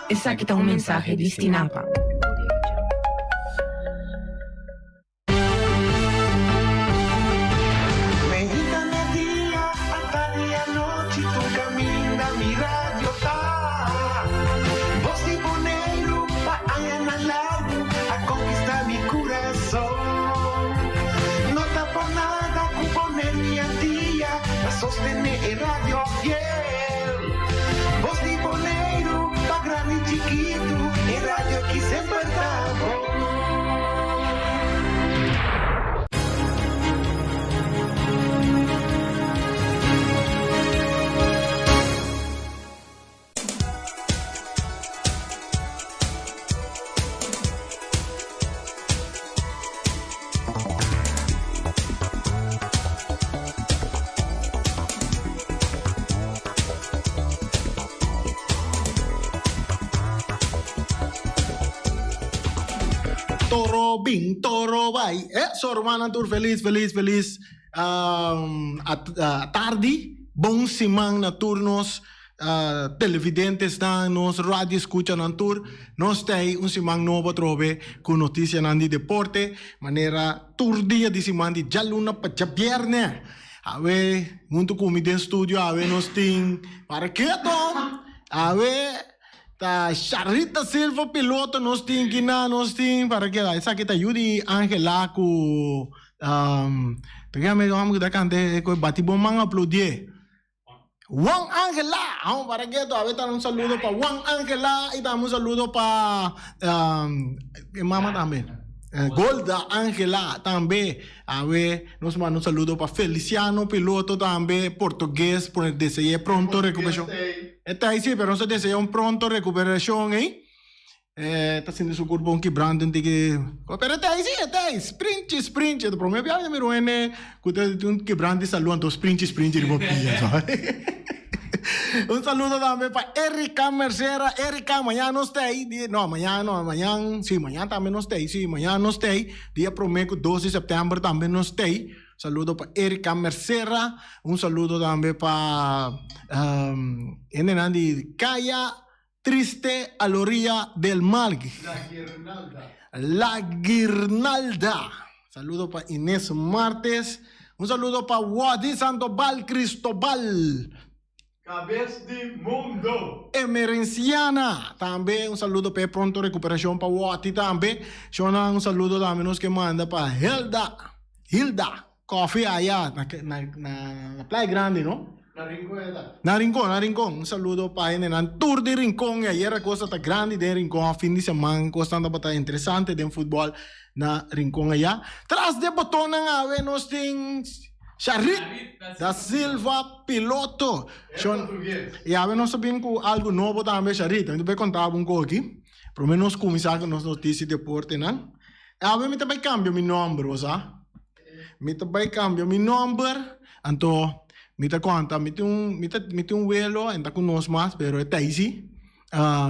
Esa que está un mensaje destinado. Sostener radio fiel. Voz de Bonaire, pa' grande y chiquito, el radio aquí siempre estamos. Toro vai. Sormana tur feliz. Tarde, bom simang na turnos. Televidentes na nos radio escucha na tur. Nos tay un simang novo trove con noticia nandi deporte. Manera tur dia di simang di jaluna pa jabierne. Ave, muito comida em studio, ave nos ting. Para quieto. Ave. Ta Charita Silva piloto nos ting para que esa que te ayude Angela ku me vamos a cantar con batibon man aplaudir Juan Angela vamos para que to ahorita un saludo para Juan Angela y damos un saludo para mamá también Golda Angela también a ver nos manda un saludo para Feliciano piloto también portugués por el deseo pronto recuperación. Está ahí sí, pero no se desea un pronto recuperación, está haciendo su curva un quebrando, pero está ahí, sprint, el problema es que me ruene, que un quebrando y salud, entonces sprint, y no un saludo también para Erika Mercera. Erika, mañana no está ahí. Mañana, sí, mañana también no está ahí. Sí, mañana no está ahí. Día promedio 12 de septiembre también no está ahí. Saludo para Erika Mercera. Un saludo también para Enenandi Calla Triste a la orilla del mar. La Guirnalda. Saludo para Inés Martes. Un saludo para Wadi Sandoval Cristobal. Cabeza de mundo. Emerenciana. También un saludo para pronto recuperación para Wati también. Shona, un saludo también nos que manda para Hilda. Coffee allá, na Playa Grande, ¿no? Na Rincón. Un saludo para el Tour de Rincón. Ayer la cosa está grande de Rincón. Fin de semana, cosa está interesante de fútbol na Rincón allá. Tras de botón, a ver, nos tens Charit da Silva piloto. E a ver, nós sabemos que algo novo também, Charit. Eu vou contar um pouco aqui. Pelo menos começar com as notícias de deporte, né? A ver, eu também cambio meu nome, sabe? Eu também cambio meu nome. Então, eu conta, eu um vuelo, ainda conosco mais, pero é easy.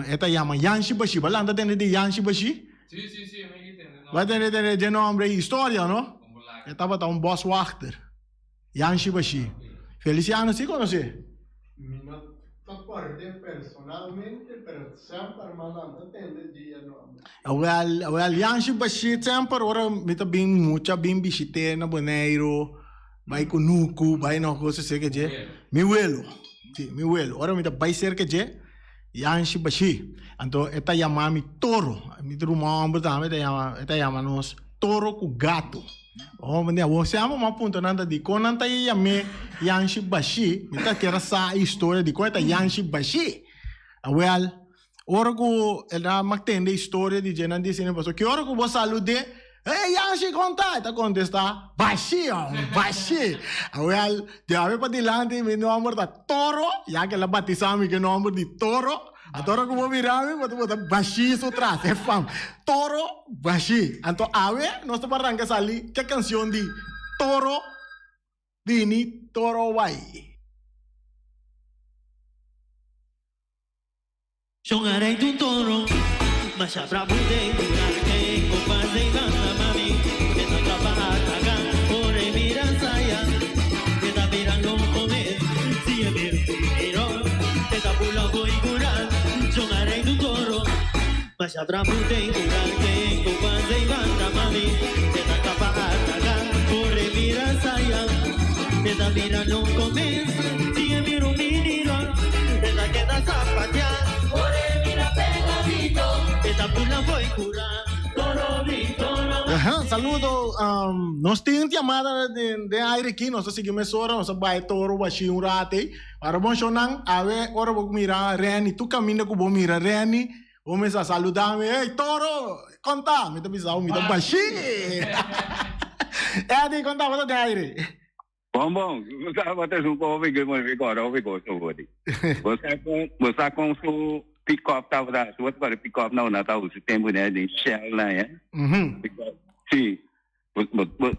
Esta chama Yanshi Bashi. Balanda tem de Yanshi Bashi? Sí, me entendo. Vai ter de nome e história, não? Estava um boss wachter. Yanshi Bashi. Feliciano, ¿sí conoce? No te acuerdo personalmente, pero siempre mandando tende dia nome. Well, Yanshi Bashi sempre ora mita bem visite na Bonaire, vai com Nuku, vai na coisa cerca de mi vuelo. Sim, mi vuelo. Ora mita vai cerca de Yanshi Bashi. Então, esta chama mi toro. Mi rumor também esta chama nos toro com gato. Você ama uma ponta nada de quando anta ia me Yanshi Bashi, me tá querendo essa história de quando Yanshi Bashi. Well, ora que ela mantém a história de gente dizendo passou que ora que você salude, Yanshi conta, tá contesta Bashi. Well, de ave para dilante me nome da Toro, já que ela batizou que nome de Toro. A Toro como mirame, mas tu Bashi isso traz, é fam. Toro Bashi. Então, ave, nós estamos arrancando ali, que canção de Toro Vini Toro vai. Jogarei de toro, mas já pra poder que compazei na mami, que não trabalha, porém mira saia, que tá virando comer, se é ver primeiro, que tá pulando e curar. Jogarei do toro, mas abra tem curar quem copas em banda mami. Esta capa ataca, corre mira saia. Esta mira não começa, se mira um menino. Esta queda sapatear, corre mira pegadito. Esta pula foi curar, toro vitoro. Saludo. Nós temos chamada de aire aqui, nós seguimos hora, nós vai toro, baixi um rate. Para bom chonang, ave, ora vou mirar Reni, tu caminha com bom mirar Reni, vamos a saludar-me, ei toro, conta, me dá bisau, me dá baixi. É, conta, você de aire. Bom, você não pode ver como agora, eu vou hoje. Você com o pick-up, você para pick-up não, tá o sistema de Shell, né? Sim.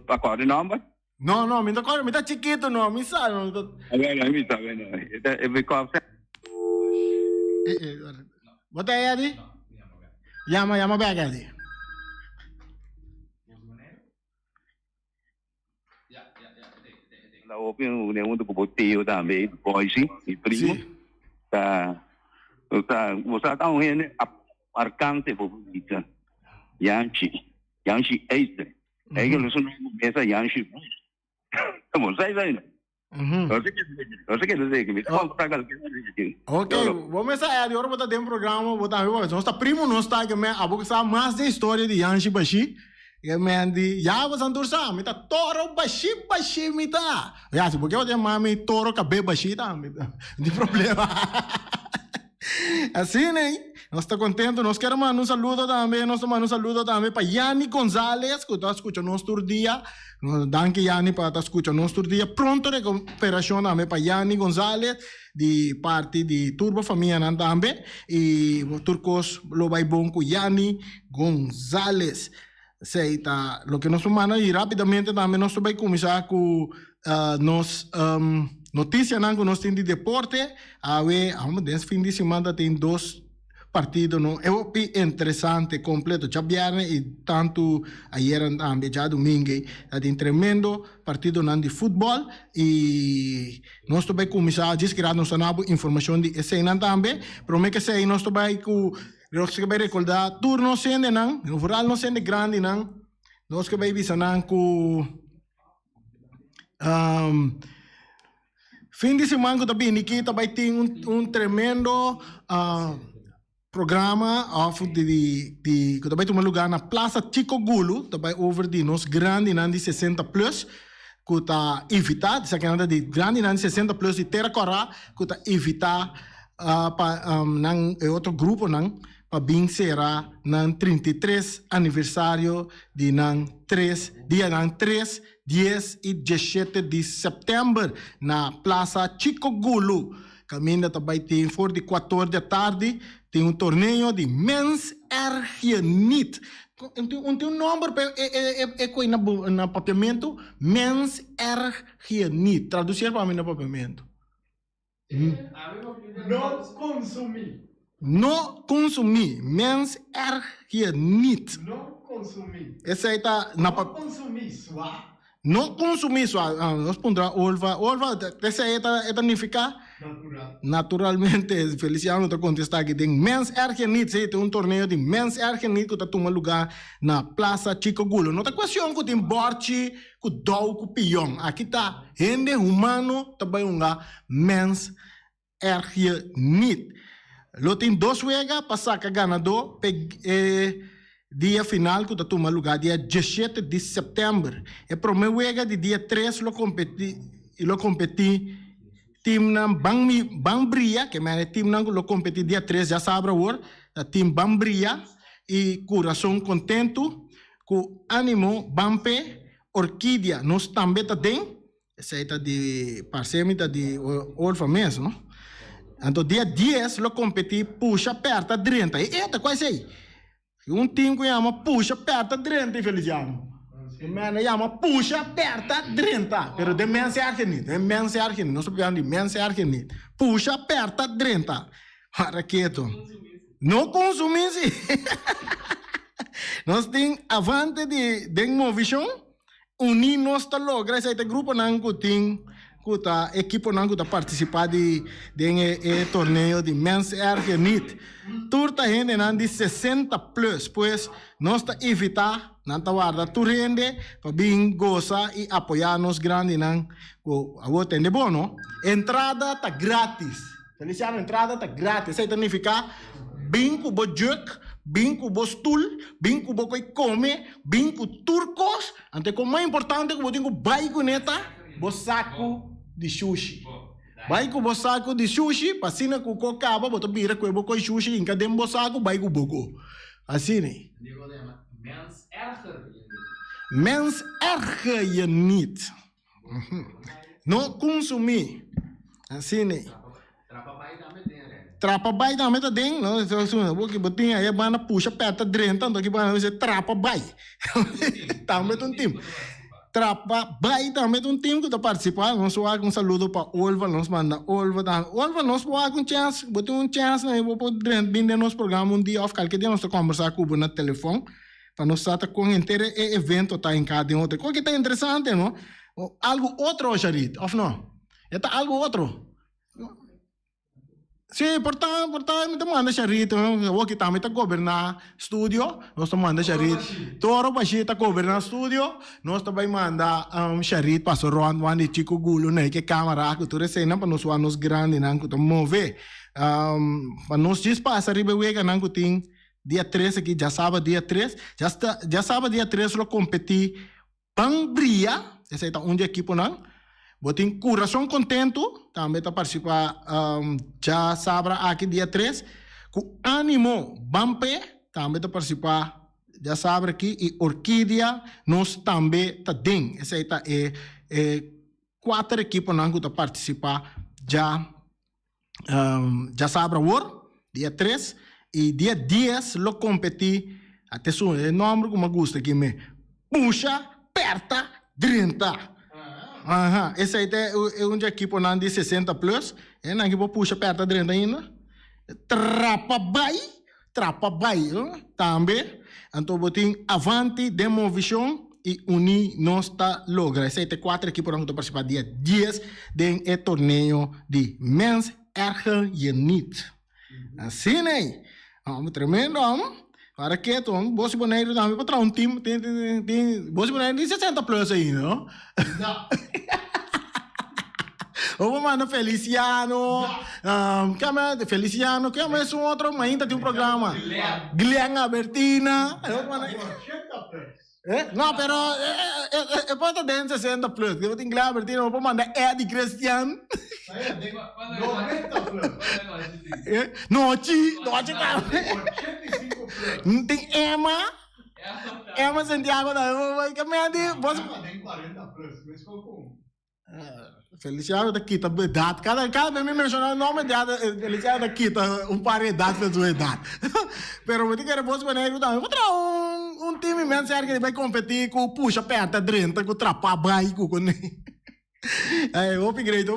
Agora o nome? Não, me dá chiquito, não, me sabe. Agora, me sabe, não. É pick-up. Bota aí, Adi. Llama back, Adi. La opinião é um do botio também, hoje, e primo. Tá. Você tá um arcante por isso. Yanchi Ace. É que eles não começam Yanchi. Como sai daí? Você quer dizer que me tá aqui. Ok, vamos começar agora botar dentro do programa, botar nós está primo não está que me abo que sabe mais da história de Yanchi Bashi. E me di já você andur sa, me tá toro Bashi me tá. Já se porque eu tenho mami toro cabe Bashi tá, de problema. Assim, né? Nós estamos contentes, nós queremos mandar um saludo também, para Yanni Gonzalez, que está escutando nosso dia. Danke Yanni para estar escutando nosso dia. Pronto recuperação também para Yanni Gonzalez, de parte de Turbo Família também. E o turcos lo vai bom com Yanni Gonzalez. Seita, lo que nós vamos e rapidamente também nós vamos começar com nós notícia que nós temos de deporte. Nesse fim de semana tem 2 partidos, não? É interessante, completo. Já viernes e tanto ayer também, já domingo. Tem tremendo partido de futebol e nós vamos começar a descrever nossa informação de cena também. Prometo que sei, nós vamos com nós vai recordar turno sende não, o rural não sende grande não. Nós vai visar com fim de semana que também Nikita vai ter tremendo programa de que vai tomar lugar na Plaza Chico Gulu, vai over de nós grande de 60 plus, que está evitar, essa canada de grande de 60 plus de Terra Corá, que está evitar para outro grupo não. Para bem será no 33 aniversário de dia 3, 10 e 17 de setembro na Plaza Chico Gulu. Caminho também tem for de 4 da tarde, tem torneio de Men's Ergenit. Tem nome no papiamento, Men's Ergenit. Traduzir para mim no papiamento. Não consumir. Men's Ergenit. Não consumir. Essa aí está Não consumir só. Não consumir só. Nós pondrá olva. Essa aí significa Natural. naturalmente. Feliciano está contestar que tem Men's Ergenit. Tem torneio de Men's Ergenit que está tomando lugar na Plaza Chico Gulu. Não está questão que tem borchi, que dou, que pião. Aqui está gente humano também Men's Ergenit. Lo tem 2 wegas para sacar ganador dia final que está tomando lugar dia 17 de setembro. E primeiro wega de dia 3 lo competi time na Bambria, que é time na lo competi dia 3 já sabe agora, da time Bambria e coração contento, com ânimo Bampe, Orquídea, nós também tá tem, essa é de parceiro de Olfa mesmo, não? Então, dia 10, lo competi puxa perto 30. E eita, quase aí. Time que chama puxa perto 30, Feliciano. O mano chama puxa perto 30. Pero de Men's Ergenit. Não estou falando de Men's Ergenit. Puxa perto 30. Para quieto. Não consumir, sim. Nós temos avante de movição. Unir nós logra esse grupo não que tem kuta equipo nan kuta participar de torneio de Men's Erge Niet. Turta gente nan de 60 plus, pues nós está evitar nanta guarda tu rende para bem goza e apoiar nos grandes nan o atende bono. Entrada tá grátis. Feliciano, entrada tá grátis. Isso significa bem com o juk, bem com o stool, bem com o que come, bem com turcos. Ante o mais importante que eu tenho vai com neta, o saco de sushi. Vai com o saco de sushi, passina com o cabo, boto bira com o sushi, em cada um saco, vai com o boco. Assim, né? Mens erger je niet. Não consumir. Assim, né? Trapa bai também tá dentro, não? Porque botinha aí bana puxa perto dentro, tanto que bana você trapa bai. Também tem um time. Trapa bai também tem um time que tá participando. Nós vamos um saludo para Olva, nós manda Olva, Olva nós vamos um chance, botar um chance, né? Vou pôr dentro bem de nosso programa um dia off, qualquer dia nós tá conversar com o no telefone. Para nós estar com inteiro evento tá em cada outro. Qual que tá interessante, não? Algo outro, Charit, ou não? É algo outro. Sim, portanto, me manda Charit, o que também tá governar estúdio, nós manda Charit. Toro Bashi tá governar estúdio, nós também manda Charit para o Ron, de Chico Gulo, né? Que câmera que tu recena para nós nos grandes, não que tu mover. Para nós dispassa ribeira, não que tem dia 3 aqui, já sabe dia 3, já sabe dia 3 lo competi Pambria, esse é onde equipo não. Botem coração contento, também está participar, já sabe aqui dia 3, com ânimo, Bampe, também está participar, já sabe aqui, e Orquídea, nós também está dentro. Esse aí é 4 equipes não que está participar, já sabe o dia 3, e dia 10 lo competi, até o nome que me gusta aqui, puxa, perta, 30. Esse aí é um equipe de 60 plus, é na que puxa perto 30 ainda. Trapa bai, também. Então, botem Avanti, Demovision e Uni nós está logra. Esse aí tem 4 equipes que estão participando dia 10 do torneio de Men's Erger je Niet. Assim, né? Tremendo, para que tu, Bossi Boneiro também para um time, tem Bossi Boneiro de 60 plus aí, não? Não. Vamos mandar Feliciano, Feliciano, que é mais um outro, mas ainda tem um programa. Guilherme Albertina. Não, pero eu posso dar 60 plus, eu tenho Guilherme Albertina, eu vou mandar Eddie Cristiano. 90 plus. Noite também. Tem Emma Santiago também. Que me andi, você Tem 40 plus, mas como? Feliciano da Quita, idade. Cada vez me mencionar o nome dela, Feliciano da Quita, par de idade da sua idade. Pero eu quero você também. Vou trazer um time imenso que vai competir com puxa perto, 30, com trapar baixo, com upgrade.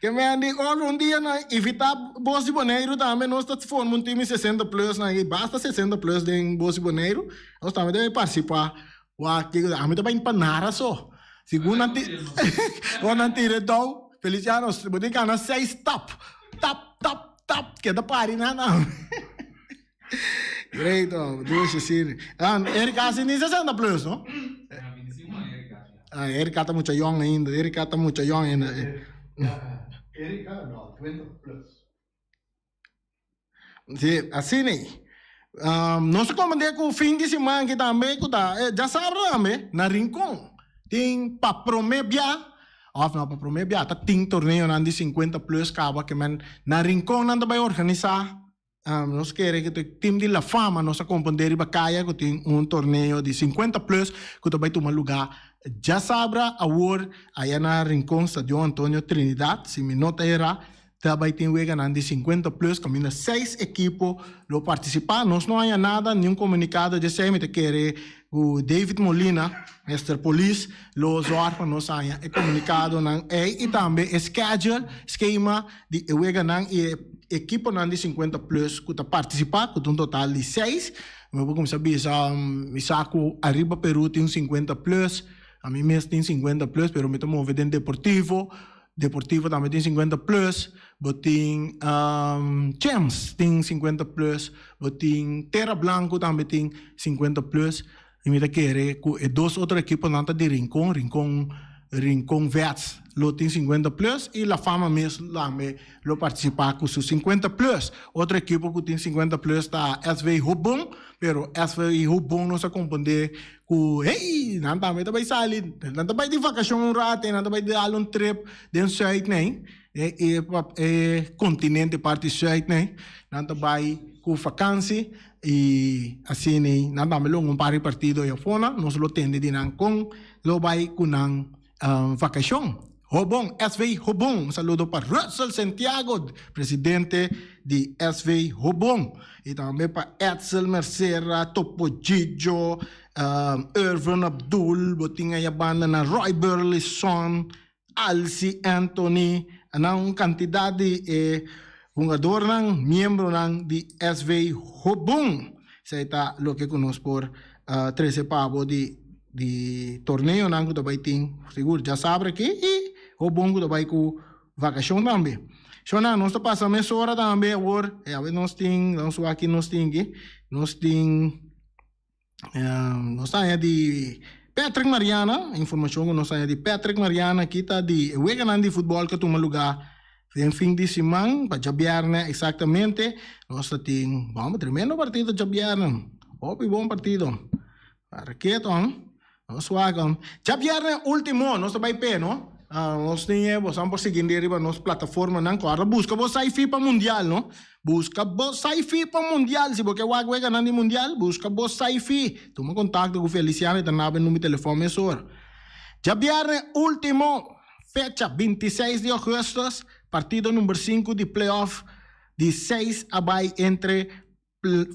Que me andi, um dia, evitar Bossi Boneiro também, nós formamos um time 60 plus, basta 60 plus em Bossi Boneiro, nós também devemos participar. A gente vai empanar só. Segundo o diretor, Feliciano, você tem que ganhar 6 tap, que é da pari, não. Great, deixa assim. Erika, assim, 60 plus, não? Erika está muito young ainda. Erika, não, 20 plus. Sim, assim, né? Nós comandamos com o fim de semana que também, já sabe também, na Rincon. Tem para Promebia, tem torneio de 50 plus, que na Rincon não vai organizar. Nós queremos que o time de La Fama, nós acompanhamos Bacaia, que tem um torneio de 50 plus, que vai tomar lugar. Já sabe, agora, aí na Rincon, Estádio Antônio Trinidad, se me nota era, também tem de 50 plus, caminha 6 equipos lo participar. Nós não há nada, nenhum comunicado de sempre que o David Molina, Mr. Police, lo usar para nós há comunicado e também esquema de equipo de 50 plus que está participar, com um total de 6. Eu vou começar a saco arriba Peru tem 50 plus. A mí me tem 50 plus, pero me tomo en Deportivo. Deportivo também tem 50 plus, botin Champs tem 50 plus, botin Terra Blanco também tem 50 plus. E me querer com dois outros equipos nanta de Rincón Vets, lo tem 50 plus e La Fama mesmo lá me lo participar com seus 50 plus. Outro equipo que tem 50 plus tá SV Hobon, pero SV Hobon não se confunde com não também vai sair, não também de vacação um rato, não também de dar um trip dentro do site nem, continente parte site nem, não também com vacância e assim nem, não também um par de partido e fora, nós lo tende de não com lo vai com vacação. Hobon, SV Hobon. Un saludo para Russell Santiago, presidente de SV Hobon. E também para Edsel Mercera, Topo Gigio, Irvin Abdul, botinha a banda na Roy Burleson, Alci Anthony, uma quantidade de jogador, membro de SV Hobon. Isso é o que conosco por 13 pavos de torneio, não que também tem, seguro, já sabe que e o bom que também com vacação também. Então, nós estamos passando essa hora também, agora, nós temos aqui, nós temos de Patrick Mariana, informação que nós temos de Patrick Mariana, que está de Weganan de futebol que toma lugar em fim de semana, para Jabiarne, exatamente, nós temos, vamos, tremendo partido Jabiarne, bom partido, para que então, nós vamos, Jabiarne último, nós vai pé, não? Nós temos, vamos seguir arriba nossa plataforma, não? Agora busca você sair FIFA mundial, não? Busca você sair FIFA mundial, se você vai ganhar no mundial, busca você sair FIFA. Toma contato com o Feliciano e também no meu telefone, senhor. Jabiarne último, fecha 26 de agosto, partido número 5 de playoff, de 6 a vai entre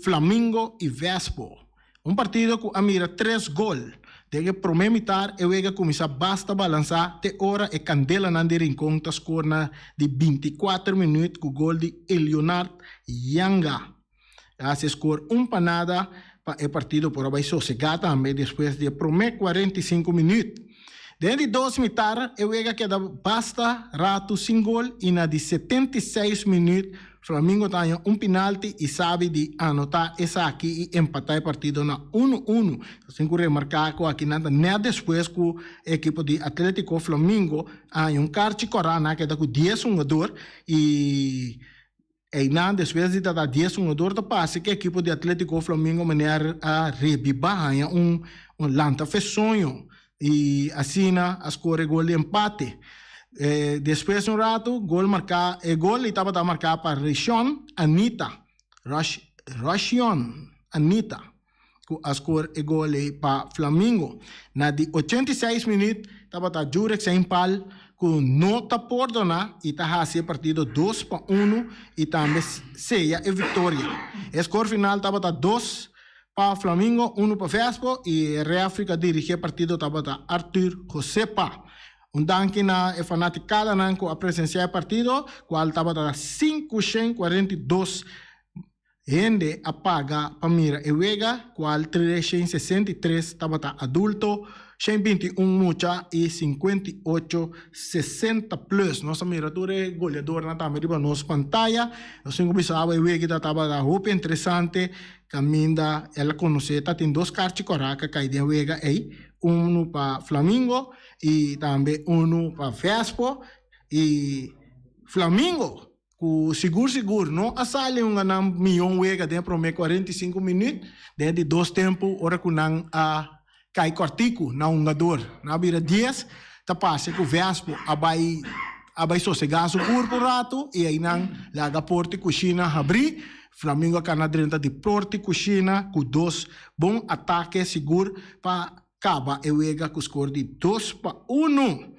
Flamengo e Vespo. Partido que mira 3 gols. Tem que prometer e vega começar basta balançar te hora e candela na de rincón ta scorna de 24 minutos com gol de Leonard Yanga. Se score panada para o partido por abaixo sossegado também depois de prometer 45 minutos. Dentro de 2 mitar e vega que basta rato sem gol e na de 76 minutos Flamengo tem penalti e sabe de anotar essa aqui e empatar o partido na 1-1. Assim que remarcar que aqui nada depois que o equipe de Atlético Flamengo tem kart corana que dá com 10 jogador e nada depois de dar 10 jogador da passe que a equipe de Atlético Flamengo maneira a rebibar lanta fez sonho e assim a score gol de empate. Depois de rato, gol estava marcado para Roshan Anita. A score e gol para Flamengo. Na de 86 minutos, estava a Jurek sem pal, com nota por donar, e estava a partido 2-1, e também seja a vitória. O score final estava a 2 para Flamengo, 1 para Vespo, e a Reáfrica dirigia o partido estava a Arthur Josepa. Danke na fanaticada a presenciar o partido, qual estava a 542 gente apaga para mira e vega, qual 363 estava adulto, 121 mucha e 58 60 plus. Nossa miratura goleador na também riba nossa pantalla. Nós temos bisava e vega estava a roupa interessante, caminda ela conhece, tem 2 cartas coraca que de vega aí, para Flamengo e também para Vespo e Flamengo com seguro não asale milhão vega dentro de 45 minutos dentro de 2 tempos ora que não cai cortico na jogador na vira 10 tá passa que o Vespo abai sossegar o corpo rato e aí não laga porte coxina abrir Flamengo canadrenta de porte coxina com 2 bom ataque seguro para Caba e vega com score de 2-1.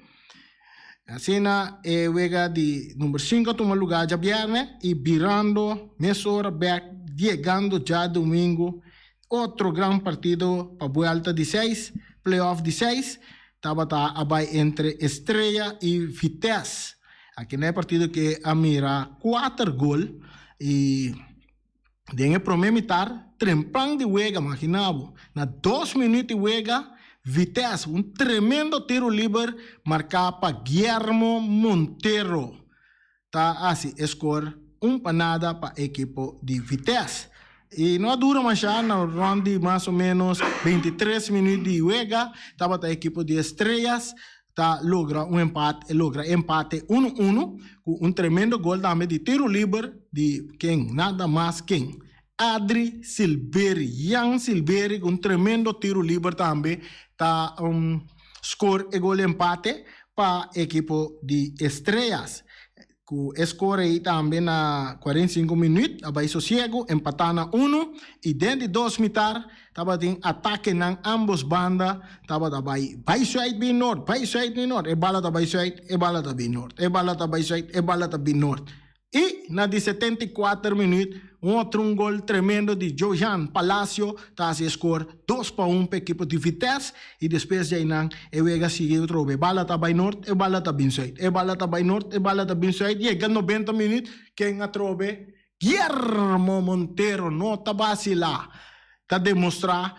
Assim na e vega de número 5 toma lugar já viernes e virando mesora back chegando já domingo outro grande partido para volta de 6 playoff de 6 estava abai entre Estrela e Vitesse. Aqui não é partido que a mira 4 gol e dengue prometer trempang de wega imaginavo na 2 minutos de wega Vitesse, un tremendo tiro livre marcado para Guillermo Montero. Tá assim, score panada para equipo de Vitesse. E não dura mais já, na ronda mais ou menos 23 minutos de juega, estava a equipo de Estrelas, logra empate 1-1, com um tremendo gol também de tiro livre de quem? Nada mais quem? Adri Silveri, Jan Silveri, com um tremendo tiro livre também, score e gol empate para a equipo de Estrelas. Com score aí também na 45 minutos, abai sossego, empatar na 1, e dentro de 2 metros, estava em ataque na ambos bandas, estava abai side bem norte, e bala abai side, e bala abai norte, e bala abai side, e bala abai norte. E na de 74 minutos, outro gol tremendo de Johan Palacio, tá se score 2-1 para a equipe de Vitesse, e depois já não, e vega seguir outro, e bala abai norte, e bala abai side, e bala abai norte, e bala abai side, e chega 90 minutos, quem atrobe? Guillermo Montero, não tá vacila, tá demonstrar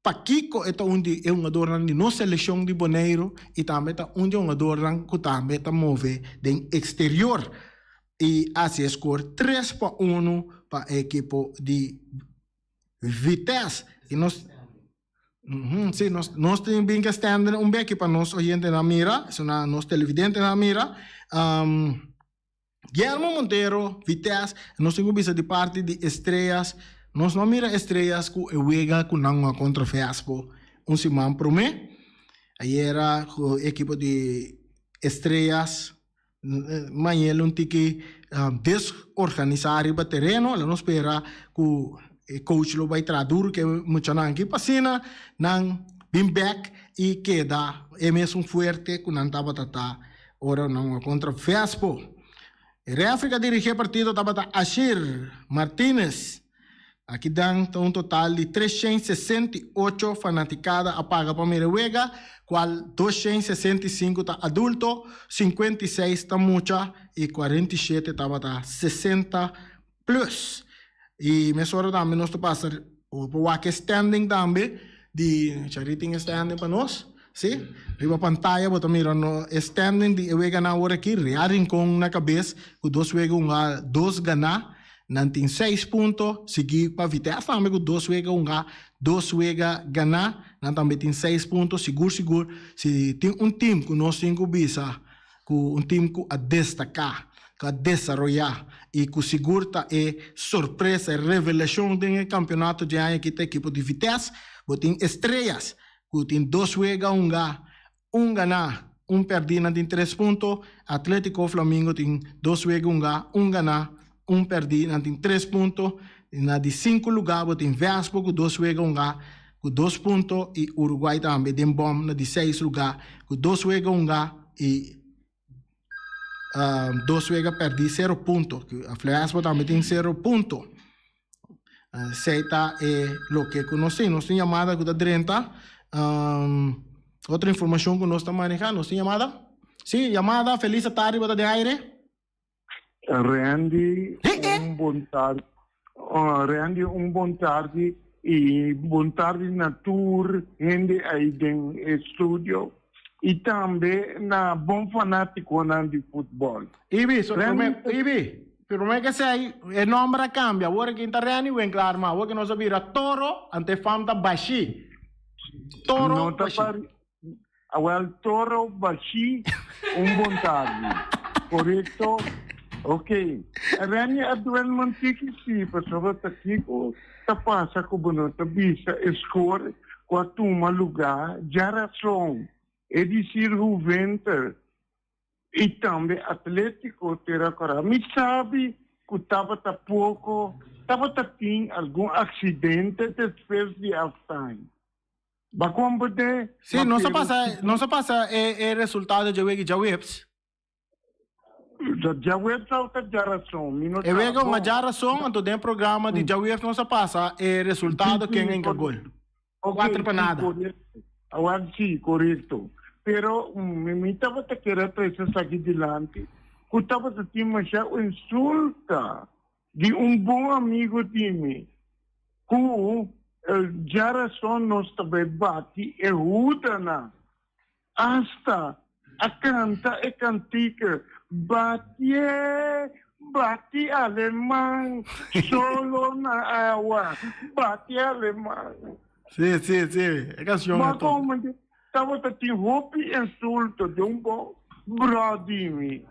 para Kiko é onde é um jogador de nossa seleção de Bonaire, e também tá onde é um jogador que também tá move de exterior. E assim score 3-1 para a equipe de Vitesse. E nós temos bem que estar aqui para nós oyentes na mira, nós televidentes na mira. Guillermo Montero, Vitesse, nós temos vista de parte de Estrelas. Nós não mira Estrelas que juega com uma contra Fiaspo. Semana para mim. Aí era a equipe de Estrelas. Mas um tique desorganizar o terreno, ela não espera que o coach lo vai traduzir que muito não aqui passina, não bem back e queda é mesmo forte que não estava tata ora não contra Fiaspo. E África dirige partido estava Ashir Martínez. Aqui dá um total de 368 fanaticada a paga para Merewega, qual 265 está adulto, 56 está mucha e 47 estava 60 plus. E me soro também nós passa o standing também de charity standing para nós, sim? Riba pantalla bota mira no standing de Wega na hora aqui, rearing com na cabeça, o dos Wega dos gana. Nantin 6 pontos, seguir para Vitesse, também com 2 Wega ganhar, também tem 6 pontos, seguro, se tem um time que nós temos que bisa, com um time que a destacar, que a desenvolver, e que seguro é surpresa, revelação do campeonato de ano que tem equipe de Vitesse, tem Estrelas, que tem 2 Wega, um ganhar, um perdido, tem 3 pontos, Atlético Flamengo tem 2 Wega, um ganhar, um perdido, tem 3 pontos, na de 5 lugares, tem Vespo, com 2 Wega, com 2 pontos, e Uruguai também tem bom, na de 6 lugares, com 2 Wega, e 2 Wega perdi 0 pontos, a Vespo também tem 0 pontos. Seita é o que conhecemos, nós temos chamada com a 30, outra informação que nós estamos manejando, nós temos chamada? Sim, chamada, feliz tarde, bota de aire. Randy, un buon tardi e buon tardi na tour rende aí den studio e também na bom fanático na de futebol. Ibi, pero me que sei, o nome cambia, agora que interreni vem claro, mas agora que nós vira Toro ante famta Bashi. Toro Bashi. Agora Toro Bashi, un buon tardi. Corretto? Ok. Rani atualmente que sim, pessoa tá aqui com tá passa com bonita bisa score com a turma lugar geração é dizer Juventus e também Atlético terá coragem. Me sabe que tava tá pouco, tava tá tem algum acidente depois de halftime. Bakom de? Sim, não se passa é resultado de Wegi Jawebs. Jaweb salta geração. E vega uma geração, então tem programa de Jaweb não se passa, é resultado quem enca gol. 4 para nada. Agora sim, correto. Pero me estava a querer trazer isso aqui delante. Eu estava a ter uma insulta de um bom amigo de mim. Que geração nós também bate e ruda hasta a canta e cantica bate alemão solo na água bate alemão. Sim, é canção. Mas como estava tendo roupa e insulto de bom brodimi.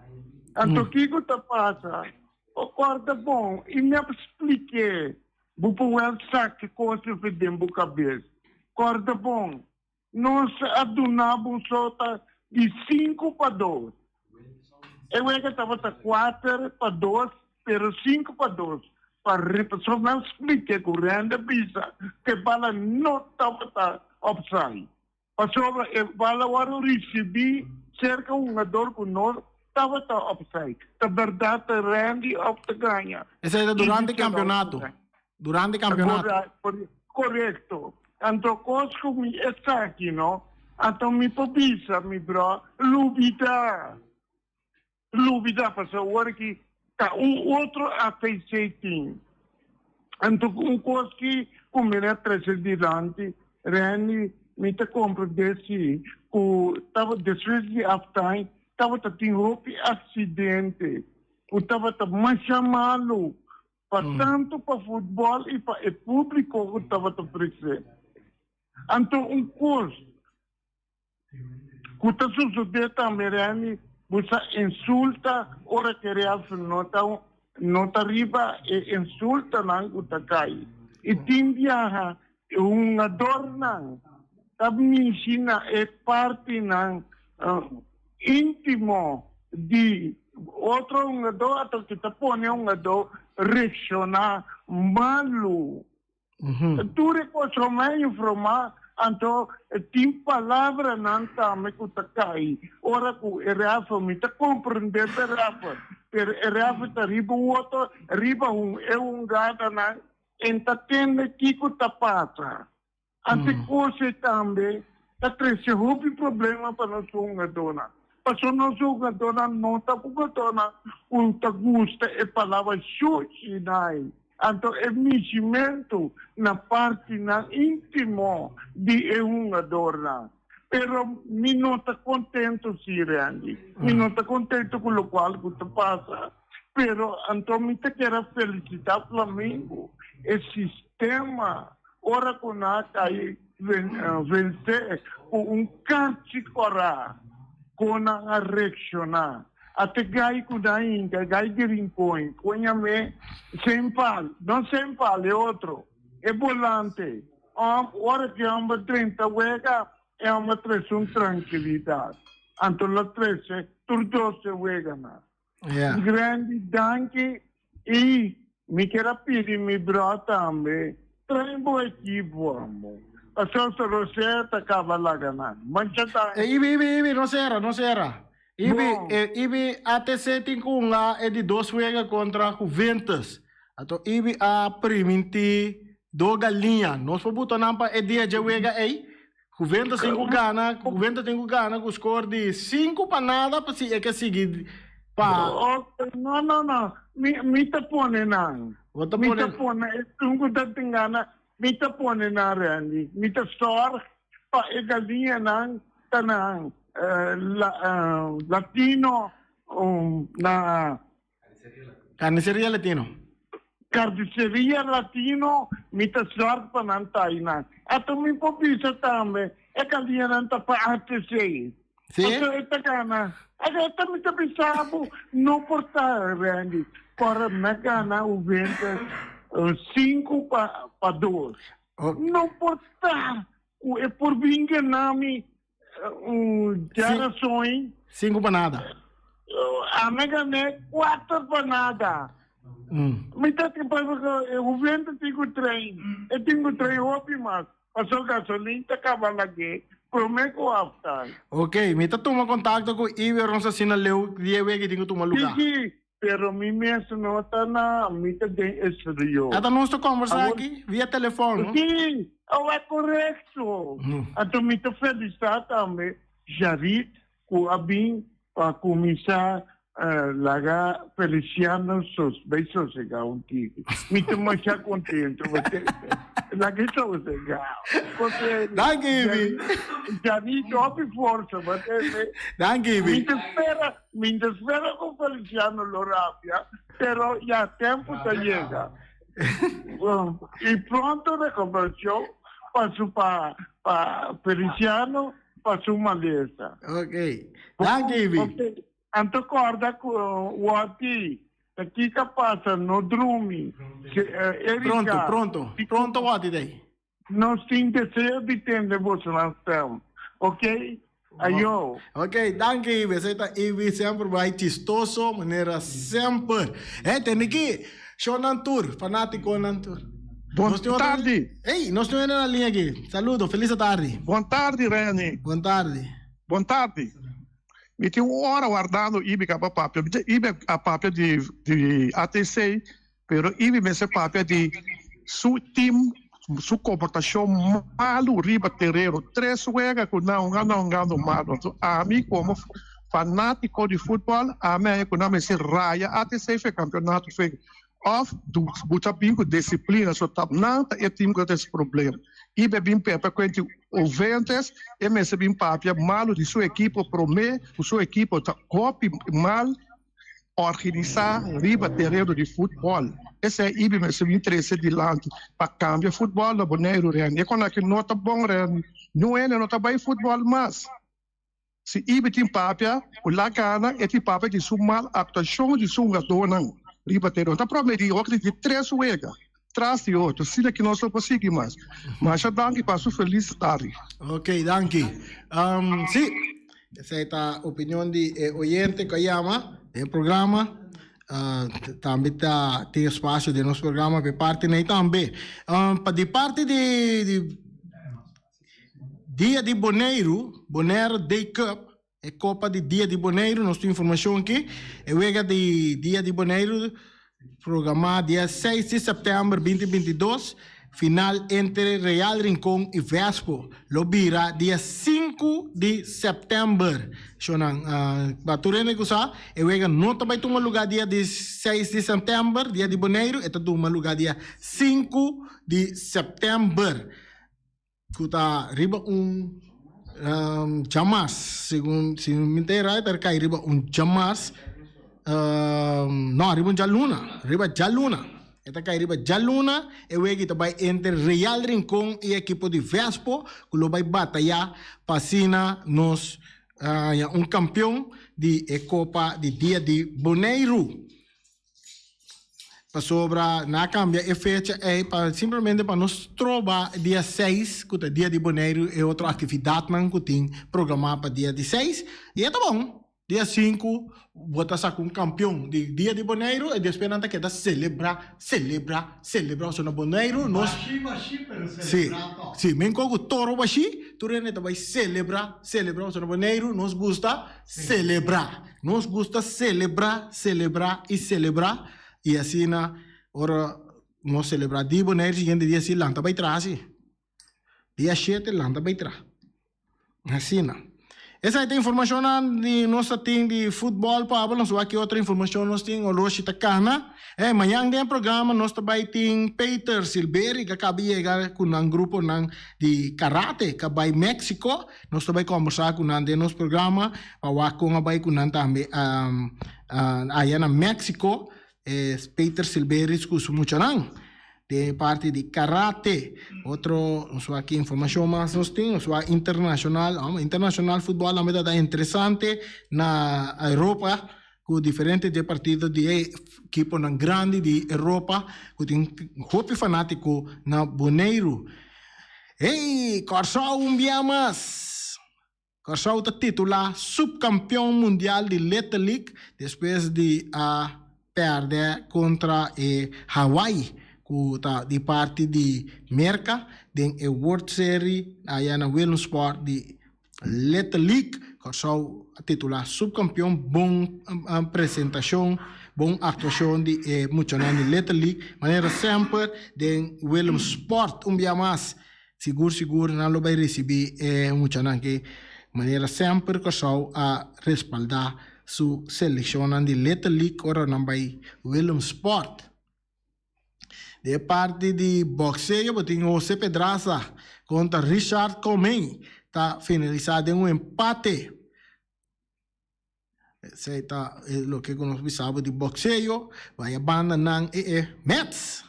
Então, o que está passando? Acorda bom, e me expliquei. Vou pôr que coisa que tem na cabeça. Acorda bom, nós adunamos de 5 para 2. Eu estava 4 para 2, pero 5 para 2. Só me expliquei com o renda pisa, que bala não estava upside. Passou, bala agora recebi cerca de jogador com nós. Estava upside. A verdade, Randy opta ganha. Esse era durante o campeonato. Durante o campeonato. Correto. Então, coisa como está aqui, não? Então, me pobisa, meu bro, lubida, para agora que tá outro afeição. Então, coisa que, como era presidente, Randy, me te compra desse, que estava depois de halftime, estava tendo acidente, estava mais chamado, tanto para futebol e para o público que estava presente. Então, curso, que está sucedendo também, você insulta, ora que real não está arriba e insulta, não está cai. E tem viaja, dor não, está me ensina, é parte não, íntimo de outro jogador que está ponendo reaccionar malo. Tu recomeças informar, então tem palavra não está me cai. Ora que o Rafa me está compreender Rafa, pero Rafa está riba outro, riba gada não, entende que está passa. Ante coisa também está crescendo o problema para nós jogadores. Passou no jogador não está jogador não gusta a palavra chute não. Então é meximento na parte na íntimo de jogador não. Pero me não está contente sim, Randy. Me não está contente com o qual que passa. Pero então me quero felicitar o Flamengo. O sistema ora com a cair vencer com cante corá. Com a reaccionar. Até gai com a Inca, gai de rincões, conha-me, não sem é outro, é volante. Hora que é uma 30 wega, é uma 3 tranquilidade. Então, a 13, tudo se wega na. Grande danke e me quero pedir, me brota também, treino boa equipe, amor. Passou se você tá cavalagana. Manchata. Ibi, não será. Ibi até setting com lá é de 2 wega contra Juventus. Então, Ibi a priminti do galinha. Nós vamos botar nampa é dia de wega aí. Juventus tem que ganhar, com o score de 5 para nada, para se é que seguir. Não. Me tá pondo não. Me tá pondo, tungo tá tingana. Me tá pondo na Randy. Me tá sor pa e galinha não tanang latino na Carniceria Latino. Carniceria Latino me tá sor pa não tá ina. Ato me popisa também. E galinha não tá pa ATC. Sim. Ato ita kana. Ato me tá pensando não portar Randy. Para me ganhar o vento 5 para 2. Não portar. É por vinganame gerações. 5 para nada. A mega né 4 para nada. Me tá tipo o vento tem o trem. Eu tenho o trem ótimo. Passou gasolina tá acabando aqui. Prometo after. Ok, me tá tomando contato com o Iber Ronsa Sinaleu, dia que tenho que tomar lugar. Sim. Pero mi mesmo não está na mita de estúdio. Até nós estamos conversando aqui via telefone. Sim, é correto. Então me estou feliz também. Jarit, com a bem para começar a Feliciano, seus beijos chegar um tico. Me estou mais contente. lagi so legal. Porque Dank Ibi. já nem top força, mas Dank Ibi. me espera com Feliciano Lorapia, pero já tempo tá chega. E pronto a conversão passou para Feliciano, passou uma lista. Ok. Dank Ibi. Okay. Anto corda com o ati. Aqui que passa no drumi. Pronto, what day? Nós temos desejo de ter devoção, ok? Ayo. Ok, dank Ibi. Você tá Ibi sempre vai chistoso, maneira sempre. Tem aqui, show Nantur, fanático Nantur. Boa tarde. Ei, nós estamos na linha aqui. Saludo, feliz tarde. Boa tarde, Reni. Boa tarde. Boa tarde. Me tinha uma hora guardando Ibi para papel. Ibi a papel de ATC, pero Ibi me se papel de su team, su comportação malo riba terreno. 3 juega com não malo. Então, a mim como fanático de futebol, a mim quando me se raia ATC foi campeonato foi off do buta bingo disciplina so tap nanta e time com esse problema. Ibe bem pepa quanto ouvintes e me se bem papia malo de sua equipe promê, sua equipe tá copy mal organizar riba terreno de futebol. Esse é Ibe me se bem interesse de lante para cambiar futebol no Bonaire Ren. E quando que nota bom Ren, não é nota bem futebol mas se Ibe tem papia, o lacana e tem papia de sua mal atuação de sua dona. Ribateiro, está prometido de 3 juega, traz de outro, se que nós não conseguimos mais. Mas já danke, passo feliz tarde. Ok, danke. Sim, essa é a opinião de oyente que chama do programa. Também tem espaço de nosso programa para parte nem também. De parte de Dia de Bonaire Day Cup, é Copa de Dia de Bonaire, nós temos informação aqui. É o de Dia de Bonaire, programado dia 6 de setembro de 2022, final entre Real Rincón e Vespo. Lobira, dia 5 de setembro. Shonang, baturene ko sa, é o não também toma lugar dia 6 de setembro, dia de Bonaire, é toma lugar dia 5 de setembro. Kuta riba Jamas, segundo se me entender, terkait riba Jamas, não, riba Jaluna, esta cai riba Jaluna, e o que vai entre Real Rincón e equipo de Vespo, que lo vai batalhar para nos campeão de Copa de Dia de Bonaire. Para sobra, na cambia e fecha é para simplesmente para nós trovar dia 6, que é dia de Bonaire, é outra atividade que tem programada para dia 6. E é tá bom. Dia 5, bota sa com campeão de dia de Bonaire e depois nanta que celebrar. O seu Bonaire, nós. Sim, men com o toro baixi, tu rene vai celebrar o seu Bonaire, nos gusta celebrar. Nos gusta celebrar. E assim, ora, nós celebramos dia Bonaire, seguinte dia se lanta vai trás. Dia 7, lanta vai trás. Assim, essa é a informação de nossa team de futebol, Pablo. Nós aqui outra informação nós temos, o Roshi Takana. Amanhã tem programa, nós também temos Peter Silberi, que acaba de chegar com um grupo de karate, que vai México. Nós também conversar com um de nosso programa, para com um também aí na México. Peter Silberi, escuso muito de parte de karate. Outro, aqui informação mais nós temos, internacional futebol, a medida interessante na Europa, com diferentes de partidos de equipo grande de Europa, com tem hopi fanático na Bonaire. Ei, Corsau mais. Corsau está titular subcampeão mundial de Little League, depois de perder contra Hawaii, de parte de Merca, de World Series, aí na Williamsport de Little League, Corsau titular subcampeão, bom apresentação, bom atuação de muito de Little League, maneira sempre de Williamsport, dia mais, seguro, não vai receber muito que maneira sempre Corsau a respaldar su seleção de Little League, ora não vai Williamsport. De parte de boxeo, botin José Pedraza contra Richard Comey. Está finalizado em um empate. Esse está o que nós sabemos de boxeo. Vai a banda ng Mets.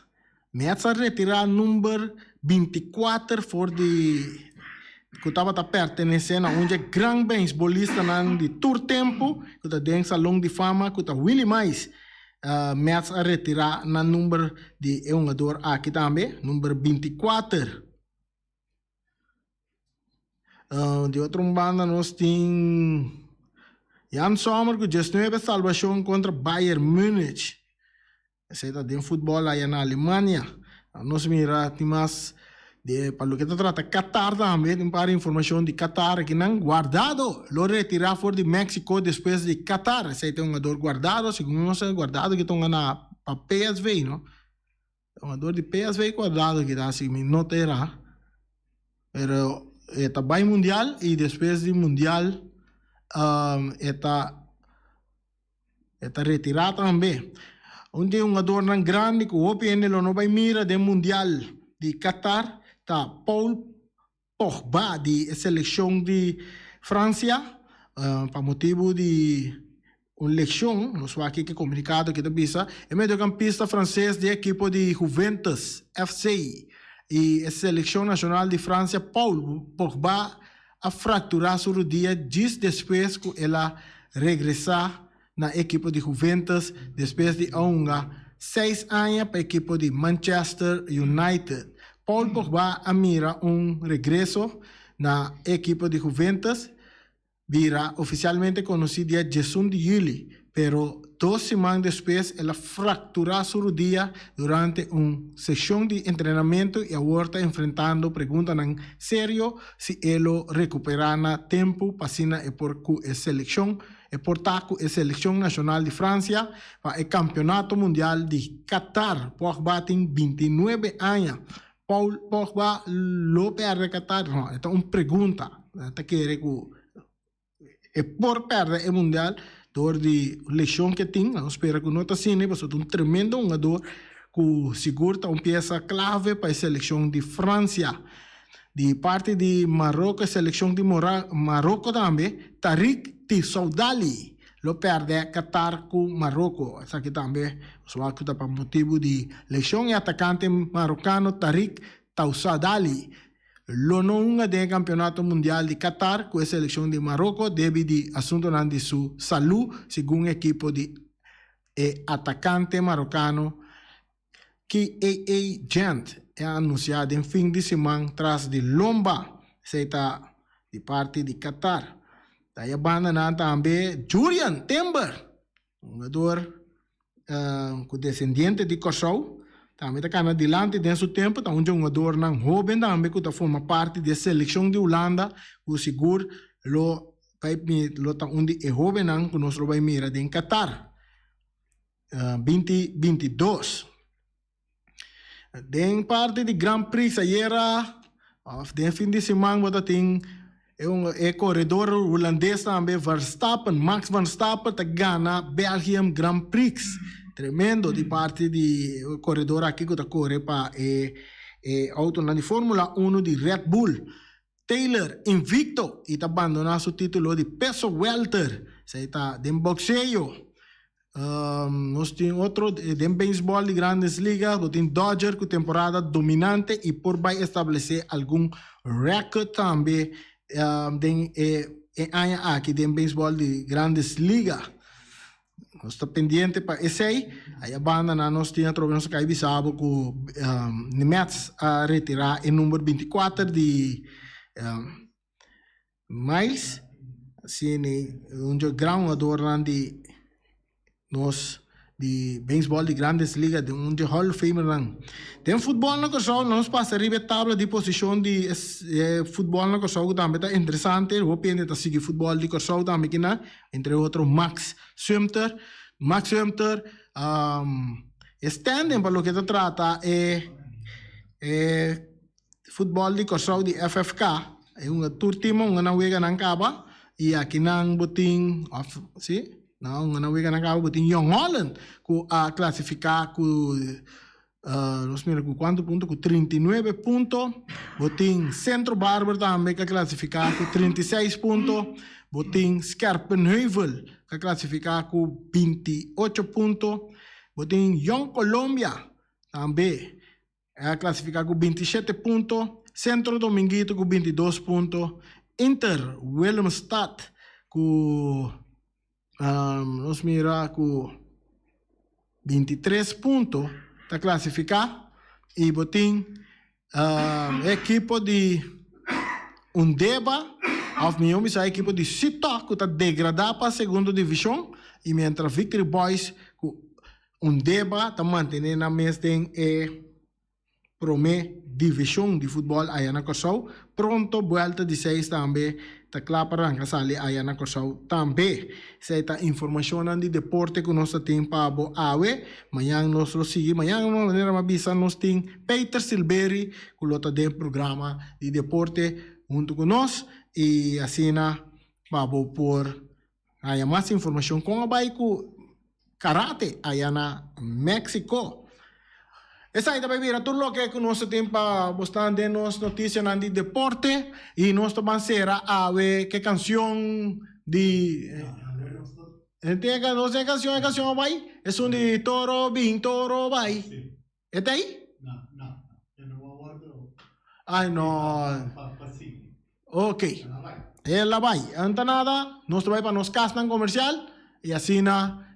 Mets a retirar número 24 for de que estava pertencendo a um grande beisbolista de tour tempo, que está dentro do salão de fama, que está Willie Mais. Mets a retirar na número de jogador aqui também, número 24. De outra banda, nós temos Jan Sommer, que já teve salvação contra Bayern Munich. Esse está dentro do futebol aí na Alemanha. Nós miramos para o que trata Qatar também, tem para informação de Qatar que não guardado, lo retirar for de México depois de Qatar. Esse é um jogador guardado, segundo nós é guardado que estão na PSV, não? Um jogador de PSV guardado que está assim, não terá. Pero está bem mundial e depois do mundial está retirado também. Onde um jogador grande que o OPN não vai mirar do mundial de Qatar. Tá Paul Pogba de seleção de França para motivo de uma eleição, não sei aqui que comunicado que está bisa, é mediocampista francês de equipe de Juventus FC e a seleção nacional de França Paul Pogba a fraturar sua rodilha dias depois que ela regressar na equipe de Juventus depois de 6 anos para a equipe de Manchester United. Paul Pogba mira regresso na equipe de Juventus, vira oficialmente conhecido dia 18 de julho, pero 2 semanas depois ela fractura sua rodilha durante uma sessão de treinamento e agora está enfrentando perguntas em sério se ele recuperará tempo para a por a seleção e portar a seleção nacional de França para o campeonato mundial de Qatar. Pogba tem 29 anos. Paul Pogba lo perde Qatar. Então, uma pergunta. Está querendo que por perder o mundial, dor de lesão que tem, não espera que não está assim, mas é um tremendo jogador que segura uma peça clave para a seleção de França. De parte de Marrocos, a seleção de Marrocos também, Tariq Tissoudali lo perde Qatar com Marrocos. Essa aqui também, só que está para motivo de lesão e atacante marocano Tariq Tissoudali. Lo não do campeonato mundial de Qatar com a seleção de Marrocos devido a assunto de sua saúde, segundo a equipe de atacante marocano que Gent é anunciado em fim de semana tras de lomba, seita de parte de Qatar. Daí a banda também Julian Timber, um jogador com descendente de Kosovo, também está adiante dentro do tempo, está um jogador jovem também que forma parte da seleção de Holanda, o seguro lo está onde é jovem que nós vai mirar em Qatar, 2022. Den parte de Grand Prix ayer, den fim de semana, tem corredor holandês também, Max Verstappen, está ganha Belgium Grand Prix. Tremendo de parte de corredor aqui que está correndo para auto na Fórmula 1 de Red Bull. Taylor invicto e está abandonando seu título de peso welter. Você está em boxeo. Nós temos outro de beisebol de grandes ligas, tem Dodger com temporada dominante e por vai estabelecer algum recorde também aqui de beisebol de grandes ligas. Nós estamos pendentes para esse aí. Aí a banda nós tínhamos trouxemos que aí sabe que o Mets a retirar o número 24 de Miles. Assim, um grande jogador de nós de beisebol de grandes ligas, de um Hall of Fame. Tem futebol na Kosovo, nós passamos a tabla de posição de futebol na Kosovo também está interessante. Eu penso que seguir futebol de Kosovo também que entre outros Max Sumter, standing para o que se trata futebol de Kosovo de FFK, é tour time, não wega não acaba e aqui não botin, sim. Não wega na cabo botin Young Holland ku classificar ku nós mira com quanto ponto? Com 39 pontos. Botin Centro Barber também que classificar com 36 pontos. Botin Scherpenheuvel que classificar com 28 pontos. Botin Young Colombia também classificar com 27 pontos. Centro Dominguito com 22 pontos. Inter Willemstad com nós mira com 23 pontos está classificar e botin equipo de Undeba of Miami a equipo de Sito que está degradado para a segunda divisão e mientras Victory Boys com Undeba está mantendo na mesma promê divisão de futebol aí na Corsau pronto volta de 6 também está claro para arrancar sali aí na Corsau também essa informação de deporte que nós temos para awe amanhã nós lo sigue amanhã de uma maneira mabisa nós temos Peter Silberi que lo tem programa de deporte junto com nós e assim vamos por aí mais informação com a baico karate aí na México. Essa aí também vira tudo lo que nós temos para mostrar de nos notícias de deporte e nós vamos a ver que canção de não sei canção vai é um de Toro Bin Toro vai é aí? Ai não ok ela vai anta nada nós vai para nos castan comercial e assim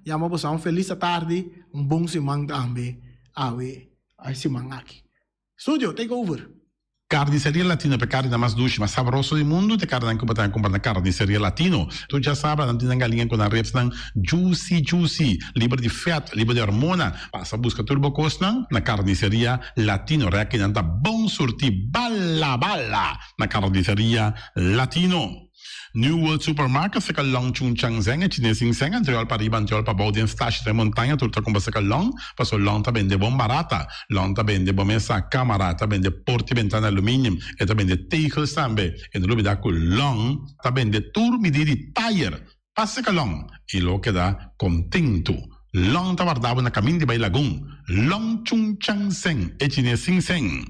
já vamos a feliz tarde bom semana também a ver aí se aqui. Studio, take over. Carniceria Latino per carne mais doce, mais saboroso do mundo, te carne anche per comprare Carniceria Latino. Tu já sabe, não tem galinha com a repsang juicy, livre de fat, livre de hormona. Passa busca turbo costa na Carniceria Latino, que não tá bom surti balla na Carniceria Latino. New World Supermarket fica long chung chang zeng e chinesing zeng anterior para riba anterior para baudien stash de montanha turta com basta long passo long ta bende bom barata long ta bende bom essa camera ta bende porti ventana aluminium e ta bende tegels tambe e no lubida con long ta bende tur midiri tire passa ka long e lo che da contento long ta guardava na camin di Bailagun long chung chang zeng e chinesing zeng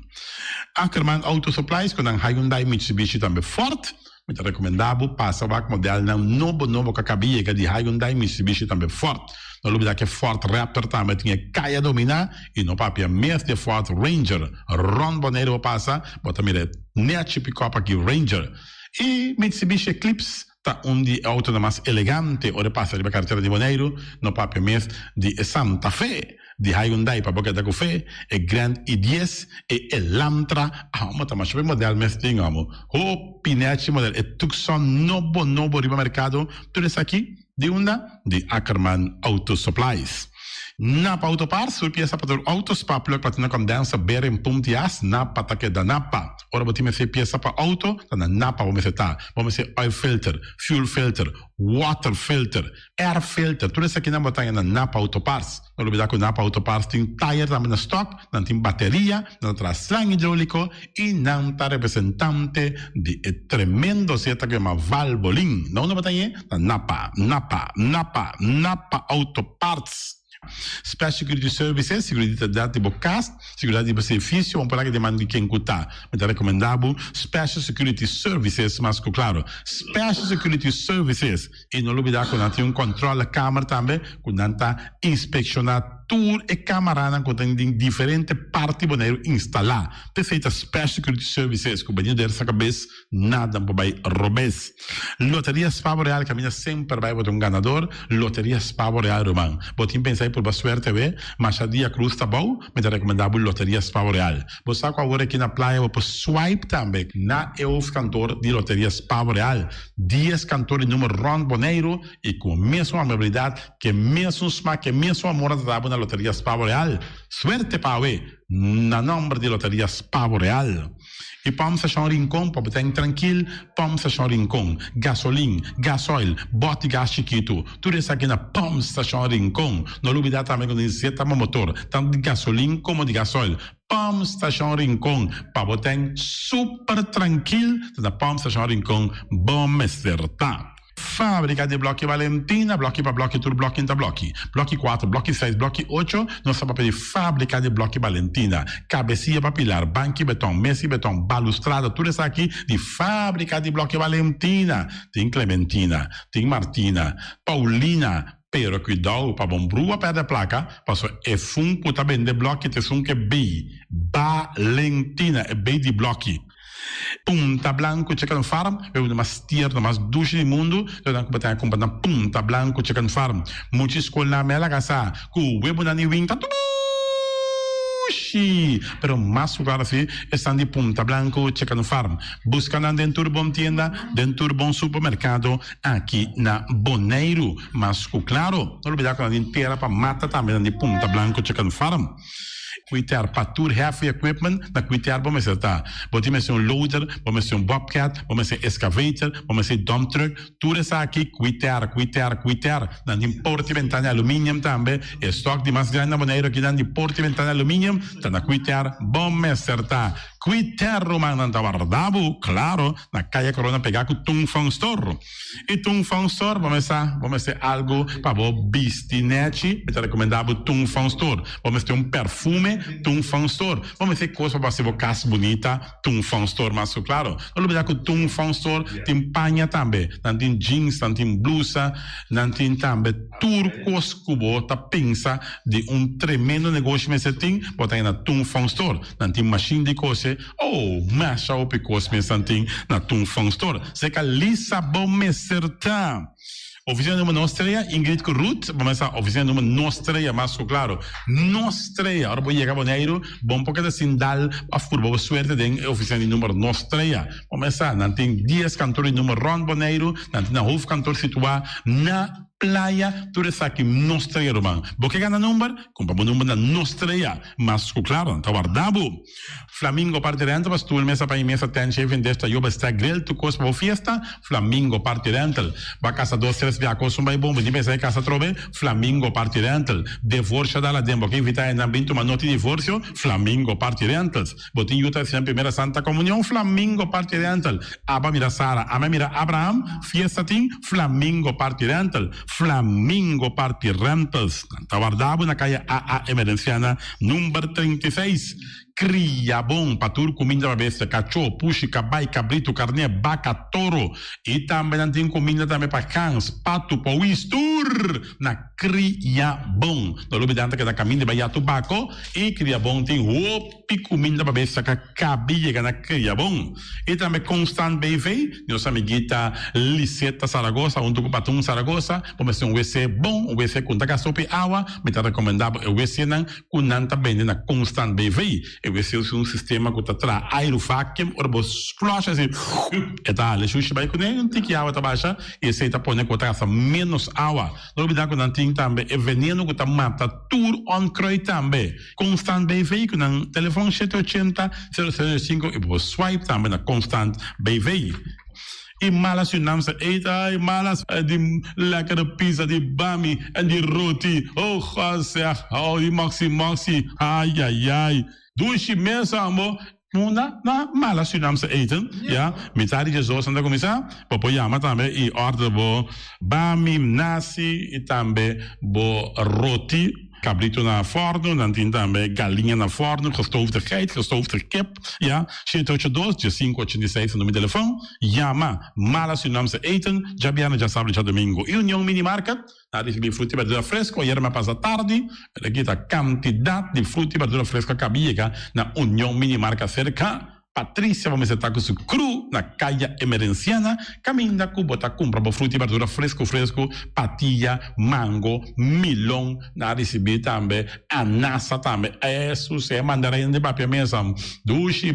Ackerman Auto Supplies con un Hyundai Mitsubishi tambe Ford. Muito recomendável, passa o modelo novo que acabia que de Hyundai Mitsubishi também forte. Não lembro que Ford Raptor também tinha caia dominar e no papel mesmo de Ford Ranger. Ron Bonero passa, bota mire net pick-up aqui Ranger. E Mitsubishi Eclipse tá de auto mais elegante, ora passa de carteira de Bonero, no papel mesmo de Santa Fe. De Hyundai para boca da café, e Grand i10 e Elantra, mas também o modelo mesmo tingamo. O pinete modelo e Tucson novo riba mercado, tudo isso aqui de de Ackerman Auto Supplies. Napa Autoparts, pieza para autospa, plug platina condensa, bearing puntias, Napa taque da Napa. Ora botime se pieza para auto, na Napa vamos ser oil filter, fuel filter, water filter, air filter, tudo isso aqui na botanha na Napa Autoparts. Não olvidar que o Napa Autoparts tem tire também na stock, não tem bateria, não traz slang hidráulico e não está representante de tremendo seta que é uma Valvoline. Não na botanha, na Napa Autoparts. Special Security Services, seguridade de bocas, seguridade de serviço, um praga de mando de quem cuta. Mas é recomendável Special Security Services, mas claro, Special Security Services. E não olvidar que não tem controle da câmara também, quando não está inspecionado tour e câmara que tem diferentes partes boneiro instalar. Te feita Special Security Services, que o banheiro dessa cabeça, nada para robes. Loteria Spavo Real, caminha sempre vai botar ganador. Loteria Spavo Real, Roman. Botim pensar por suerte, mas a dia cruz tá bom, mas é recomendável Loteria Spavo Real. Você com agora aqui na praia, vou swipe também na EUF cantor de Loteria Spavo Real. 10 cantores número Ron Boneiro e com a mesma amabilidade, que mesmo smack, que mesmo amor da na Loteria Spavo Real. Suerte para na nome de Loteria Spavo Real. E vamos achar um rincão, para botar tranquilo, vamos achar um rincão. Gasolina, gasoil, bote gás chiquito. Tudo isso aqui na vamos achar um rincão. Não olvidar também quando diz que motor, tanto de gasolina como de gasoil. Vamos achar um rincão, para botar super tranquilo, na vamos achar um rincão, bom acertar. Fábrica de Blocchi Valentina, blocchi para blocchi, tur blocchi inta blocchi. Blocchi 4, blocchi 6, blocchi 8, nós estamos para Fábrica de Blocchi Valentina. Cabecinha para pilar, banco betão, mesa betão, balustrada, tudo isso aqui de Fábrica de Blocchi Valentina. Tem Clementina, tem Martina, Paulina, pero cuidado para bom brua perder a placa, passo é fun puta vender blocchi, te sun que B, Valentina, é B de blocchi. Punta Blanco Chicken Farm, é uma das tierras mais doces do mundo. Então, como a companhia Punta Blanco Chicken Farm, muitas escolas na mela casa, com o web na niwinta, pero mais claro assim, estão de Punta Blanco Chicken Farm. Buscando dentro de bom tienda, dentro de bom supermercado, aqui na Bonaire. Mas claro, não olvidar que a gente terá para mata também de Punta Blanco Chicken Farm. Cuitar para tour heavy equipment, na cuitar vamos estar. Pode ser loader, vamos ser bobcat, vamos ser excavator, vamos ser dump truck, tudo isso aqui cuitar. Na de porta e ventana alumínio também, estoque de mais grande maneira que de porta e ventana alumínio, tá na cuitar, vamos estar. Cuitar romano na Guardabo, claro, na calle Corona pegar com Tung Fang Store. E Tung Fang Store, vamos ser algo para o bistinete, eu recomendava Tung Fang Store. Vamos ter perfume Tung Fang Store. Vamos ter coisa para ser casa bonita, Tung Fang Store, mas claro. Não olvidar que Tung Fang Store tem panha também, não tem jeans, não tem blusa, não tem também turcos cubo, tá pensa de tremendo negócio que você tem, botar na Tung Fang Store. Não tem machine de coisa, masha o picos me santing na Tung Fang Store. Se que lisa bom me certa. Oficina número nostreia, Ingrid Ruth, vamos a oficina número nostreia, mas claro, nostreia. Agora vou chegar a Bonaire, bom porque assim dá a furba suerte de oficina número nostreia. Vamos a, não tem 10 cantores número Ron Bonaire, não tem na Hof cantor situado na Playa, tudo isso aqui, nostreia, irmão. Porque ganha número, compra o número na nostreia, mas claro, tá guardado. Flamingo parte dentro, mas tu mesa para imensa tem chefe desta joba está grel, tu coisa para festa, Flamingo parte dentro. Vai casa 2-3 via coisa vai bom, de mesa casa trove, Flamingo parte dentro. Divórcio da lá dentro, que evitar em ambiente uma nota de divórcio, Flamingo parte dentro. Botin Utah sem primeira Santa Comunhão, Flamingo parte dentro. Aba mira Sara, ama mira Abraham, fiesta tim, Flamingo parte dentro. Flamingo Party Rentals, Tawardabo na calle AA Emerenciana, número 36. Cria bom para tudo, comida para bestia, cachorro, puxi, cabai, cabrito, carne, vaca, touro. E também tem comida também para cães, pato, pauistur. Na cria bom. Não olvidando que da caminho de Bahia Tubaco. E cria bom tem opi comida para bestia, que cabia na cria bom. E também Constant BV, nossa amiguita Liseta Saragossa, um do Patum Saragossa. Vamos ter WC bom, WC com tagasope água. Me está recomendado o WC não, com nanta bem na Constant BV. Eu sei um sistema que está aerovacuum, ou você flush assim, e tá, ele xuxa vai com ele, não tem que água tá baixa, e esse tá põe com taça menos água. Não olvidar que não tem também, é veneno que tá mata tudo on croi também. Constant BV, que no telefone 780-005, e você swipe também na Constant BV. E malas unamsa eita, e malas de lekkere pizza, de bami en die roti. Oh, God zeg, oh, die maxi, ai. Doe mensen amor. Na malas unamsa eten, ja. Met daar die zo sanda komisa, popo yama tambe i order bo bami, nasi, e tambe bo roti. Cabrito na forno, dan tem também galinha na forno, gestoofde geit, gestoofde kip, ja. 782-586 no meu telefone, Yama, malas unamse eten, Jabiana já sabe já domingo. E União Mini Market, na recebi fruta e verdura fresco, ayer me passa tarde, aqui a quantidade de fruta e verdura fresca cabia na União Mini Market cerca. Patrícia, vamos estar com o cru na calle Emerenciana, caminha com botar compra para fruta e verdura fresco, patilha, mango, milão, na receber também, anassa também, isso é mandarim de papel mesmo, dushi,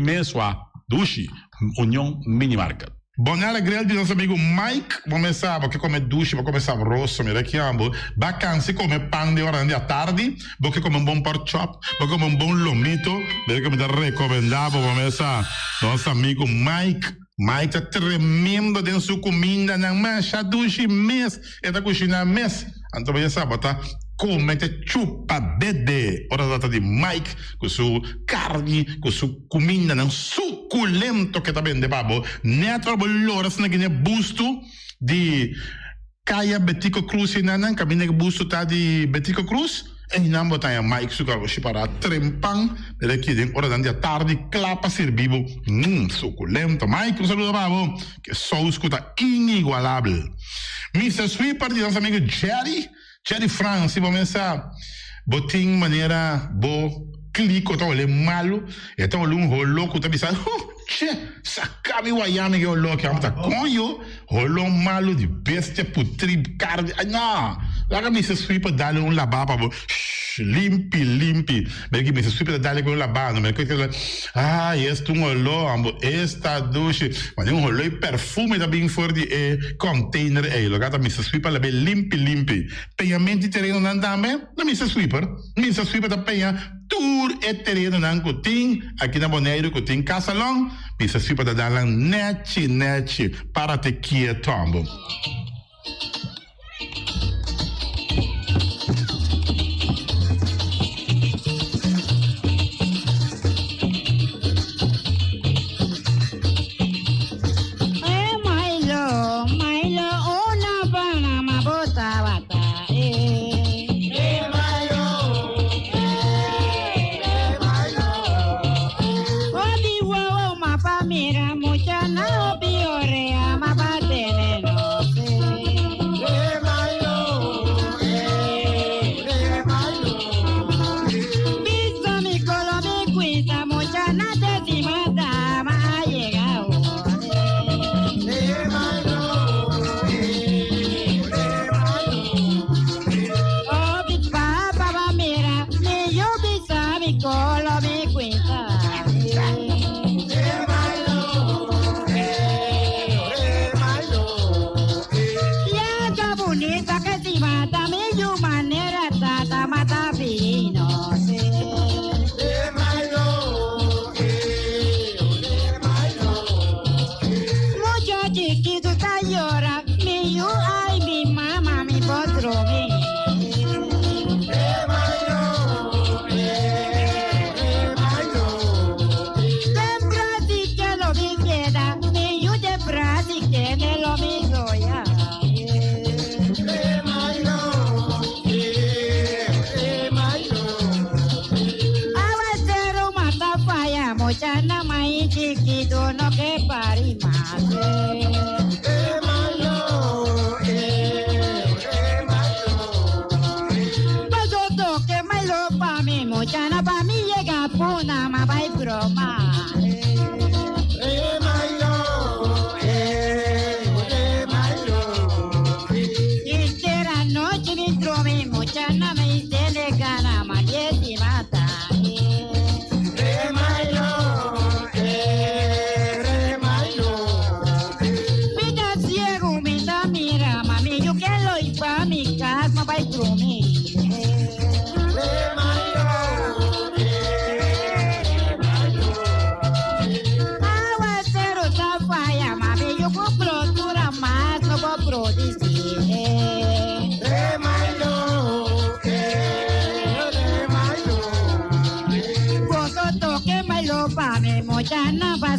União Mini Market. Buona alegria de nosso amigo Mike. Vamos começar, porque come duche, vou começar rosso, me rechiamo. Vacanze come pan de hora à tarde, porque come um bom pork chop, porque come um bom lomito, porque me recomendava, vamos começar. Nosso amigo Mike. Mike tá tremendo dentro sua comida, não mexe, duche mês, é da cozinha mês. Então, você sabe, tá? Comete chupa dede. Ora data de Mike, com sua carne, com sua comida, não suculento que tá bem de babo. Neto bolora, se não é busto, di Kaya Betico Cruz in Nanan, cammina che busto di Betico Cruz. E in ambo taia Mike suka si para trempang, le chieden ora dan dia tardi clapa servivo, suculento. Mike, un saludo bravo, che sauce cuta inigualable. Mr. Sweeper di nostro amigo Jerry France, si può pensare, botin maniera bo clico to le malo e to un holo cuta bisa, che sacami guayami che holo che amta conio, holo malo di bestia putri cardi, no. Laga Mr. Sweeper dale un lababa, limpi. Perché Mr. Sweeper dale con un lababa, perché este un olor, ambo, esta douche, ma un olor e perfume da ben fuori di container, lo gata Mr. Sweeper, la be limpi. Pagamenti terreno non andame, da Mr. Sweeper da paglia tour e terreno non cotin, aqui na Bonaire cotin casalong, Mr. Sweeper da dale neci, para te quieto, ambo.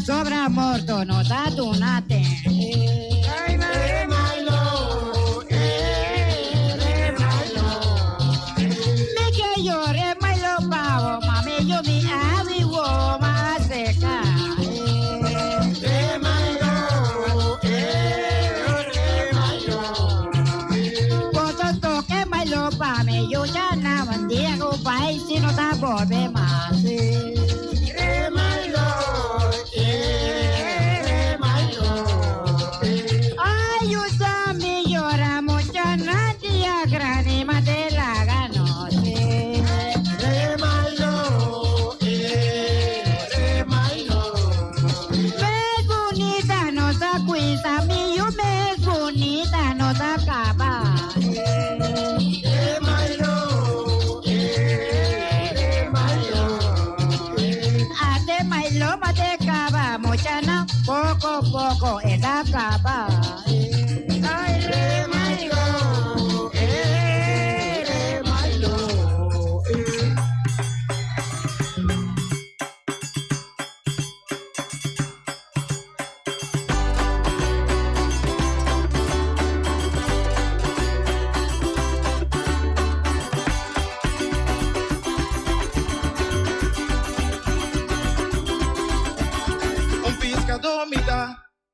Sobra morto, no da donate. Me que llore, me lo pavo, mami, yo mi avivo más seca. Cuando toque, me lo pame, yo ya no vendía go país, si no da volver más.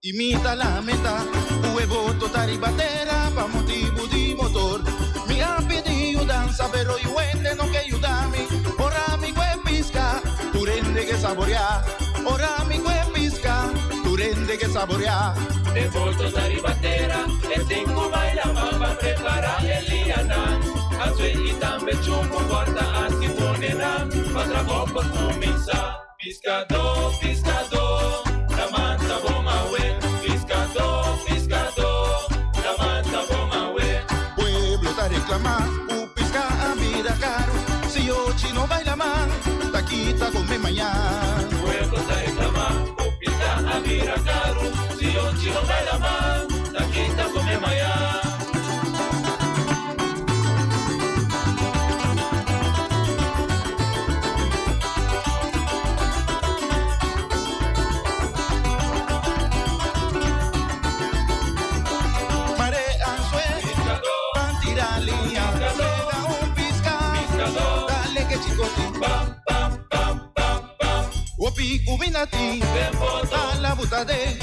Imita la meta, huevo total y batera, pa' motivo de motor. Mi ha pedido danza, pero yo no que ayudame. Ora mi pisca, tu rende que saborear. Ora mi pisca, tu rende que saborear. Huevo total y batera, el cinco baila mamba, prepara el liana. Azue y también chumbo, guarda así ponerá. Para copa comienza, piscador, piscador. La manta bomba we, piscador, piscador. La manta bomba we. Pueblo ta reclamar, pisca a vida caro. Si yo chino baila más, taquita come mañana. Pueblo ta reclamar, pisca a vida caro. Si yo chino baila más, taquita come mañana. Opi ubinati, alla butade,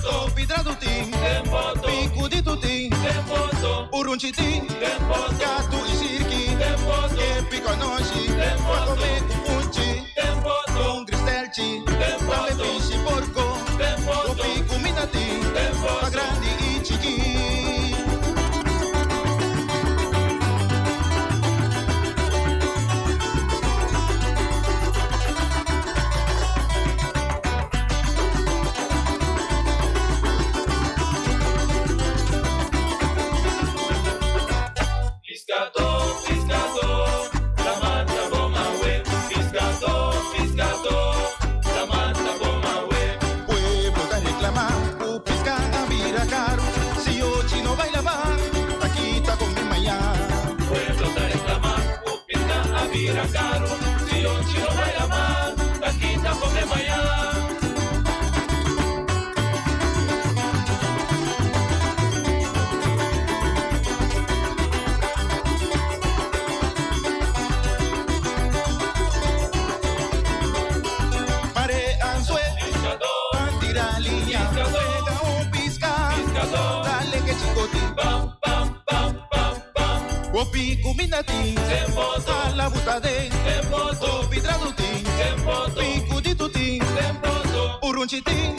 opi traduti, picu di tutti, urunciti, gattu i circhi, che pi conosci, come punci, un cristelci, dalle pesci porco, opi ubinati, a grandi i cicchi. Piscador, piscador, la manta bomba we. Piscador, piscador, la manta bomba we. Pueblo ta reclamar, pisca a vida caro. Si yo chino baila más, taquita con mi mañana. Pueblo ta reclamar, pisca a vida caro. Si yo chino baila más, taquita con mi mañana. Opi combinati, alla butade, opi traduti, picu di tutti, urunciti,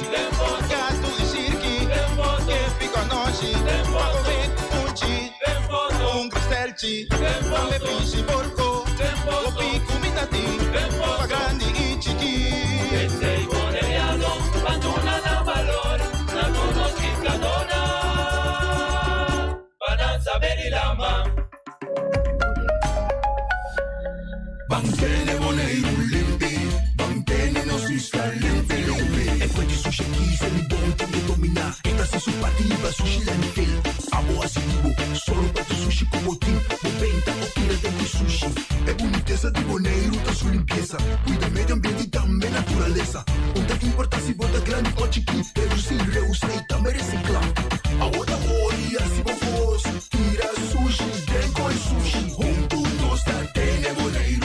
gattu i circhi, che pi conosci, come punci, un cristelci, come pesci porco, opi combinati, fa grandi i cicchi. E sei boneriano, banduna na valor, na conosci cadona, bananza veri lama. Bantene Boneiro limpi, bantene no si sta limpi. E poi di sushi chi se li bonti di dominar. E da se su partiva sushi lentil. Amo asitivo, solo per sushi como team. Moventa o tira de sushi. E boniteza di Boneiro da su limpieza. Cuida medio ambiente e também naturaleza. Onde que importa se bota grande ou chiqui. Reduzir, reusar e também reciclar. A outra olha se vos tira sushi, dengo e sushi. Junto nós da Tene Boneiro.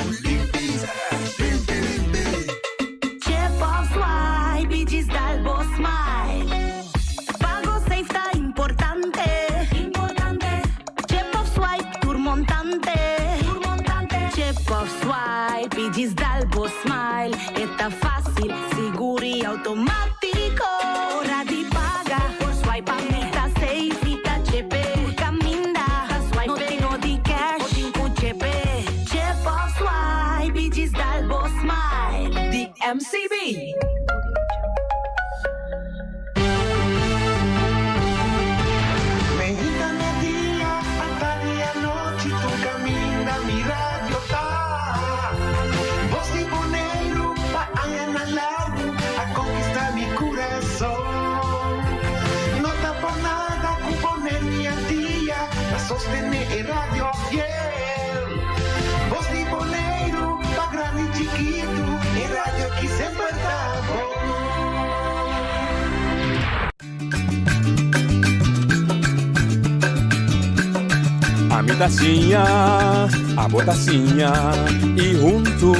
Digis dalbo smile, está fácil, seguri automático. Hora de pagar, por swipe a meta safe, tá chepe. Caminda, swipe no tenho de cash, o chepe. Chip of swipe, digis dalbo smile, de MCB. Sostener el radio fiel. Voz de Boneiro, pa' grande y chiquito, el radio aquí siempre A mi botacinha, e junto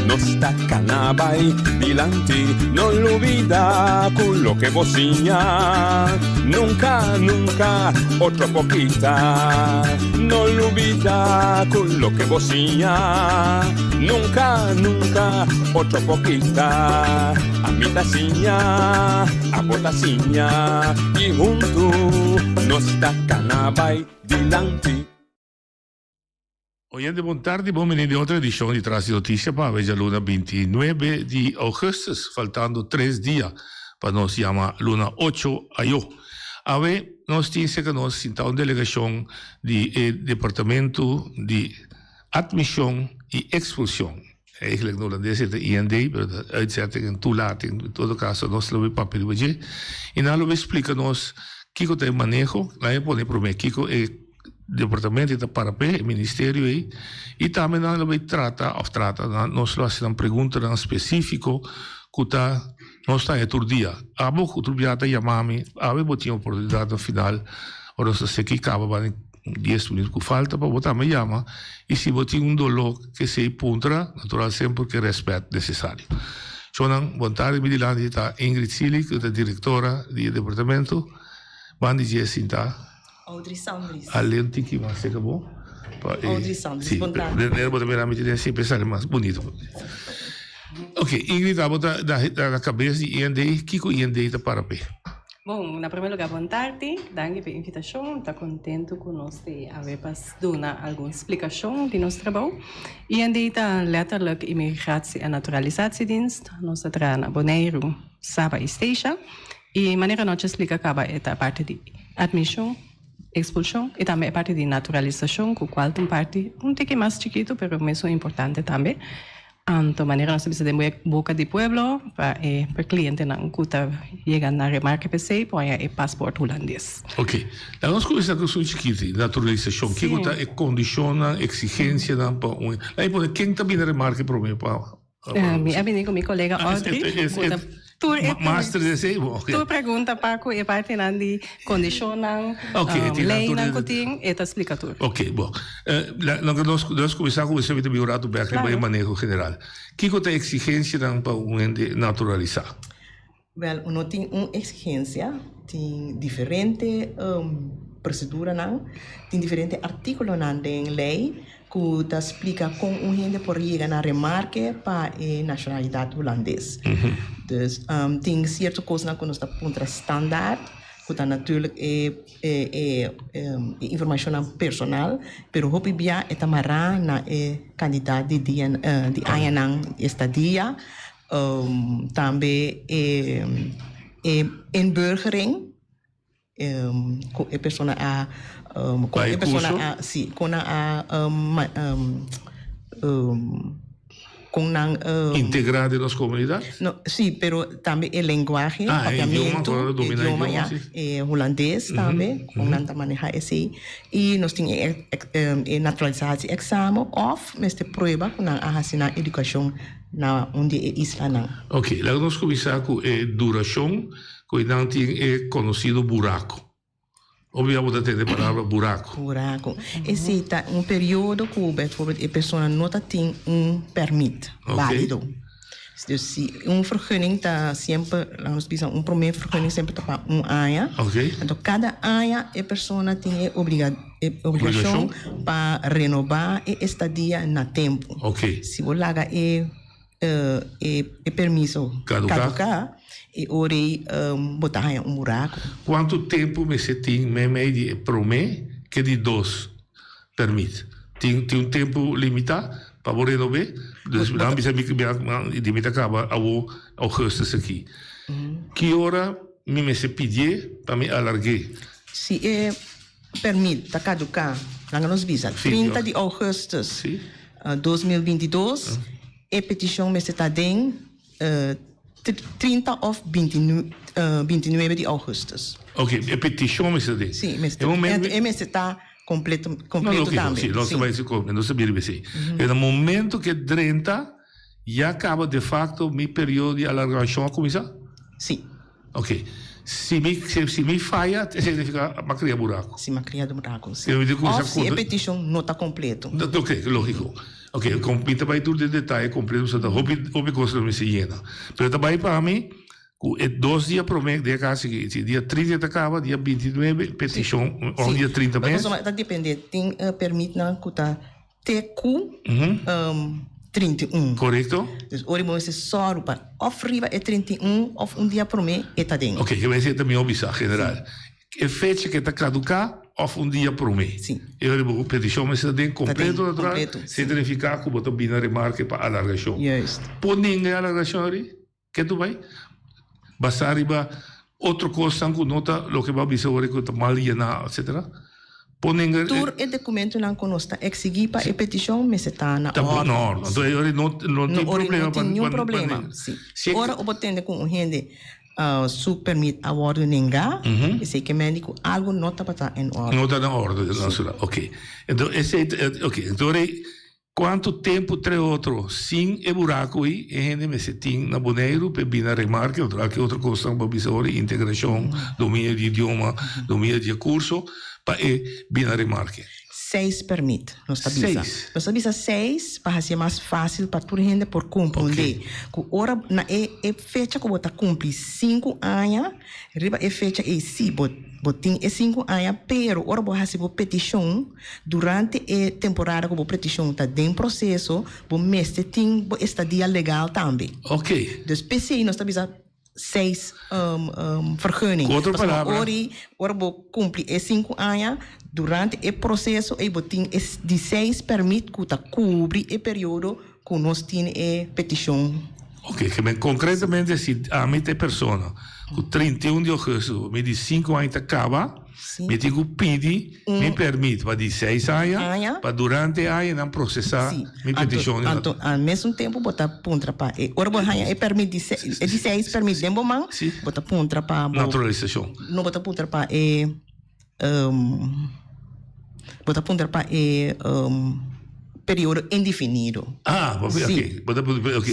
nos tacanabay dilante, no olvida con lo que vocinha, nunca, nunca, otro poquita, no olvida con lo que vocinha, nunca, nunca, otro poquita, a mi tacinha, a botacinha, e junto nos tacanabay dilante. Oyente, buon tardi, benvenuti in otra edición di Trasi Noticias para la luna 29 de agosto, faltando 3 días para nos llama luna 8 ayo. A ver, nos dice que nos sinta una delegación del Departamento de Admisión y Expulsión. Eigenlijk no holandês is de IND, maar de uitzetting en toelating, in todo caso, nos lo papel de y nada lo explica nos Kiko te manejo, la pone promete Kiko departamento de Parapé, ministério aí, e também nós nos fazemos uma pergunta específica que nós está outro dia. A pouco outro dia está chamando-me, a ver, eu tinha a oportunidade no final, ou não sei que acaba, 10 minutos que falta, para botar me chama, e se eu tinha dolor que se puntra, natural sempre que respeito necessário. Então, boa tarde, me dilando, está Ingrid Silic, que é a diretora do departamento, Bandi Jessinta. Audrey Sandris. Além de que mais acabou? Audrey Sandris, sim, bom tarde. Eu vou também me sempre sale mais bonito. Ok, Ingrid, a botar da cabeça de IND, que o IND está para pé. Bom, na primeiro lugar, boa tarde. Danke pela invitação. Está contente com nós de haver dar alguma explicação de nosso trabalho. IND está letterlijk Immigratie- en Naturalisatiedienst. Nós trabalhamos na Bonaire, Saba e Steixa. E maneira nós explica acaba é a parte de admissão, expulsão e também a parte de naturalização, com qual tem parte um pouco mais chiquito, mas mesmo importante também. Então, maneira nós precisamos de boca de pueblo para o cliente não custa chegar na remarca PC, põe o passaporte holandês. Ok. Então, nós começamos com o chiquito, naturalização. Que é condiciona, exigência, aí pode quem também na remarca para mim com meu colega Audrey. Master de sei, Tu pergunta para que é parte de condicionam, lei não cotim, e explica tudo. Ok, bom. Nós começamos com o Biorato Berkeley para o manejo geral. Que é a exigência para um ente naturalizar? Well, não tem uma exigência, tem diferente procedura, tem diferente artículo na lei que explica como um gente pode chegar na remarca para a nacionalidade holandesa. Dus tem certa coisa que nós estamos contra standaard, que está natuurlijk informação personal, pero hopi bia é tamara na candidato de ayanang estadia, também inburgering, a pessoa integrada nas comunidades? No, sim, pero também o linguagem, idioma holandês também, como nós manejamos esse. E nós temos naturalização exame of, mas tem prova que nós fazemos educação na onde é isla. Ok, lá nós começamos com a duração, que não tem conhecido buraco. Obviamente tem a palavra buraco. Buraco. Esse é período que, por exemplo, a pessoa não tem permit válido. Dus se vergunning está sempre, nós precisamos primeiro vergunning sempre para ano. Então cada ano a pessoa tem obrigação para renovar a estadia na tempo. Se você larga permisso caducar, e orei botar um buraco. Quanto tempo você tem mesmo de prometer que de 2 permite? Tem tempo limitado para você renovar? Não precisa me limita acaba ao agosto aqui. Que hora me se pedir para me alargar? Se permite tá caducar, nós visa 30 de agosto 2022, a petição me está dando 30 of 29 de agosto. Ok, a petição me está dando? Sim, mas está completo também. Sim, nós vai se comer, não sabia se. No momento que 30 já acaba de facto meu período de alargação a começar? Sim. Ok. se me falha, significa que cria buraco. Sim, cria buraco. Sim. Eu digo, ou se a petição não está completo. Ok, lógico. Ok, compita para tudo de detalhe, completo, você tá, houve coisa não se llena. Mas também para mim, é 2 dias para mim, dia caso que dia 30 acaba, dia 29, petição, ou dia 30 mesmo. Mas está dependendo, tem permite na cuta TQ 31. Correto? Então, hoje você só para oferir é 31, ou dia para mim, é tá dentro. Ok, que vai ser também obisa general. É fecha que está caducar, ou dia para mim. Sim. Eu digo, petição, mas está dentro completo, sem verificar como está bem a remarca para a alargação. Yes. Por ninguém a alargação ali, que tu vai? Basta arriba outra coisa que nota o que vai dizer que está mal llena, etc. Tur e documento não conosco exigir para a petição, mas está na ordem. Não, não tem problema. Não tem nenhum problema. Ora, o botende com gente su permite a ordem ninguém, e sei que médico algo não está em ordem. Não está na ordem, ok. Então, quanto tempo tre outro sem e buraco aí, e gente me setim na boneiro para vir a remarque, outra coisa para visor, integração, domínio de idioma, domínio de curso, para vir a remarque. 6 permite, nós sabemos 6 para ser mais fácil para toda gente por compreender. Que ora na fecha que bota cumprir 5 anos, riba fecha se botin 5 anos, pero ora boa se petição durante a temporada que a petição está em processo, bo mestre tem estadia legal também. Ok. Dus PC nós sabemos 6 vergunning. Outra palavra. Ora bo cumprir 5 anos durante o processo e botin de 6 permite que ta cobrir o período que nós temos a petição. Ok, que concretamente se a minha pessoa o 31 de agosto me diz 5 anos acaba, me digo pedi, me permite para 16 anos, para durante anos não processar minha petição. Então, ao mesmo tempo botar ponta para ora bo hanya e permite 16 permite dembo man, botar ponta para naturalização. Não botar ponta para botar ponta para período indefinido. Ok.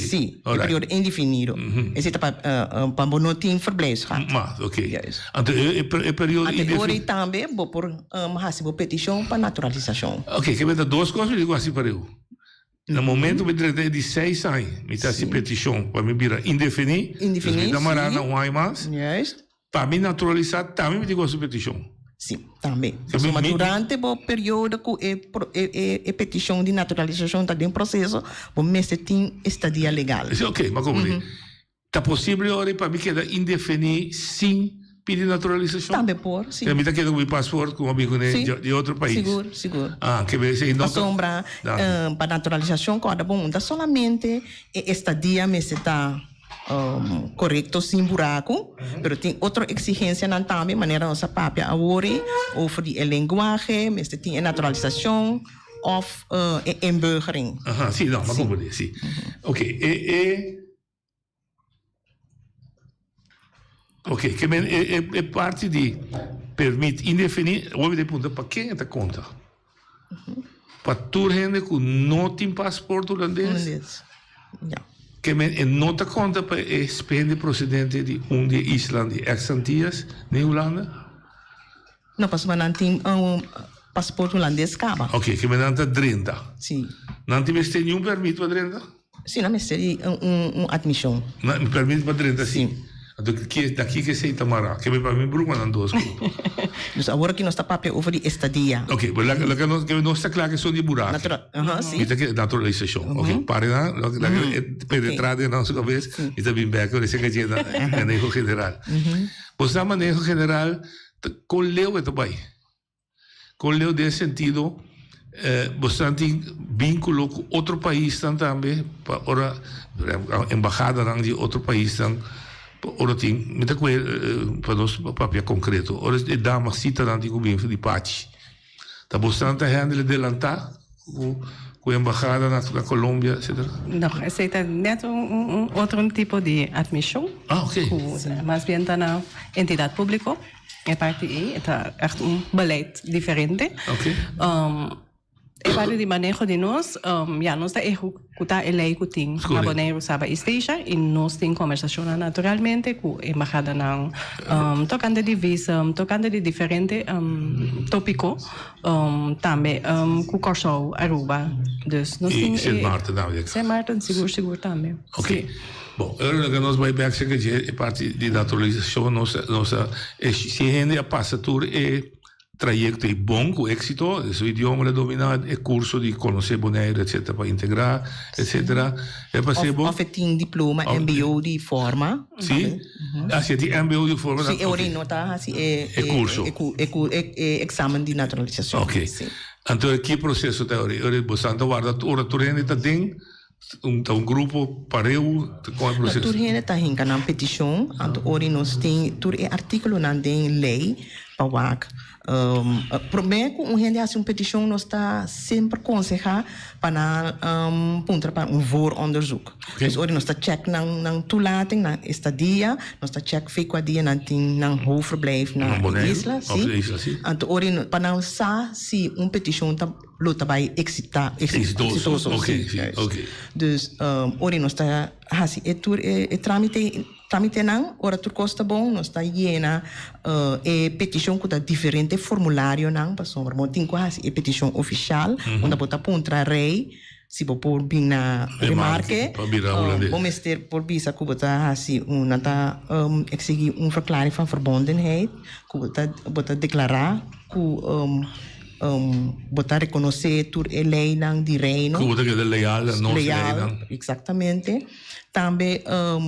Sim, período indefinido. Esse é para não ter verblijfsgat. Ok. Então, é período indefinido. Agora também, por uma petição para naturalização. Ok, que me dá 2 coisas, eu digo assim para eu. No momento, me dá 16 anos, me dá essa petição para me virar indefinido, me dá marana ano mais, para me naturalizar, também me digo essa petição. Sim, também. Mas durante o período que a petição de naturalização está em processo, o mestre tem estadia legal. Ok, mas como está possível agora para mim quedar indefinido sem pedir naturalização? Também por, sim. Para mim está quedando o passaporte com um amigo de outro país. Seguro. Que vai ser não. Sombra para naturalização, cada bom, não solamente estadia, mas está correto sem buraco, mas tem outra exigência também, maneira nossa papia agora, ou de linguagem, mas tem a naturalização ou a inburgering. Sim, não, mas como dizer, sim. Ok, ok, que é parte de permite indefinido, vou me perguntar para quem é conta? Para toda gente que não tem passaporte holandês? Que não te conta para expende procedente de de Islândia, ex-Antillas, na Holanda? Não, mas não tem passaporte holandês acaba. Ok, que não tem 30. Sim. Não tem nenhum permite para 30? Sim, não tem admissão. Não, permite para 30, sim. Daqui que sei Tamará, que para mim Bruno não dois. Mas agora que nós está papel over de estadia. Ok, mas que não está claro que são de buraco. Sim. Naturalização. Ok, para lá, penetrada na nossa cabeça, e está bem bem, que eu sei que é manejo general. Pois na manejo general, com leu é também. Com leu nesse sentido, bastante vínculo com outro país também, para a embajada de outro país também. Ora tem muita coisa para nós papel concreto. Ora dá uma cita na antigo bem de parte. Tá bastante gente adelantar com a embajada na Colômbia, etc. Não, aceita net outro tipo de admissão. Ok. Mas bem está na entidade pública. É parte está echt beleid diferente. Ok. É parte de manejo de nós, nós está executar a lei que tem na Bonaire Saba Station e nós temos conversação naturalmente com a embajada tocando de visa, tocando de diferentes tópicos, também com o Corso Aruba. E St. Martin também. St. Martin, seguro também. Ok. Bom, agora nós vamos ver que a parte de naturalização, nossa, se a gente passa por trajeto é bom, com êxito, o idioma é dominado, é curso de conhecer Bonaire, etc., para integrar, etc. É para ser bom. Of tem diploma, MBO de forma. Sim? Assim, tem MBO de forma. Sim, eu nota, assim, é curso. É exame de naturalização. Ok. Então, que processo teórico? Você guarda, tu ainda tem um grupo pareu, qual é o processo? Tu ainda tem uma petição, então, nós tem, artigo na lei, para primeiro, uma petição nós está sempre aconselhar para vooronderzoek. Dus nós está check na toelating, na estadia, nós está check fica dia na hoofdverblijf na isla, sim. Então, para se petição está luta vai exitoso. Ok. Dus, nós está tramite não, ora tu costa bom, nós está llena petição com diferente formulário não, para sombra, mas tem quase petição oficial, onde bota pontra rei, se por bem na remarque, vamos ter por visa que bota assim, nata exigir verklaring van verbondenheid, que bota declarar que botar reconhecer tur a lei não de reino. Que bota que é leal, não leal, exatamente. Também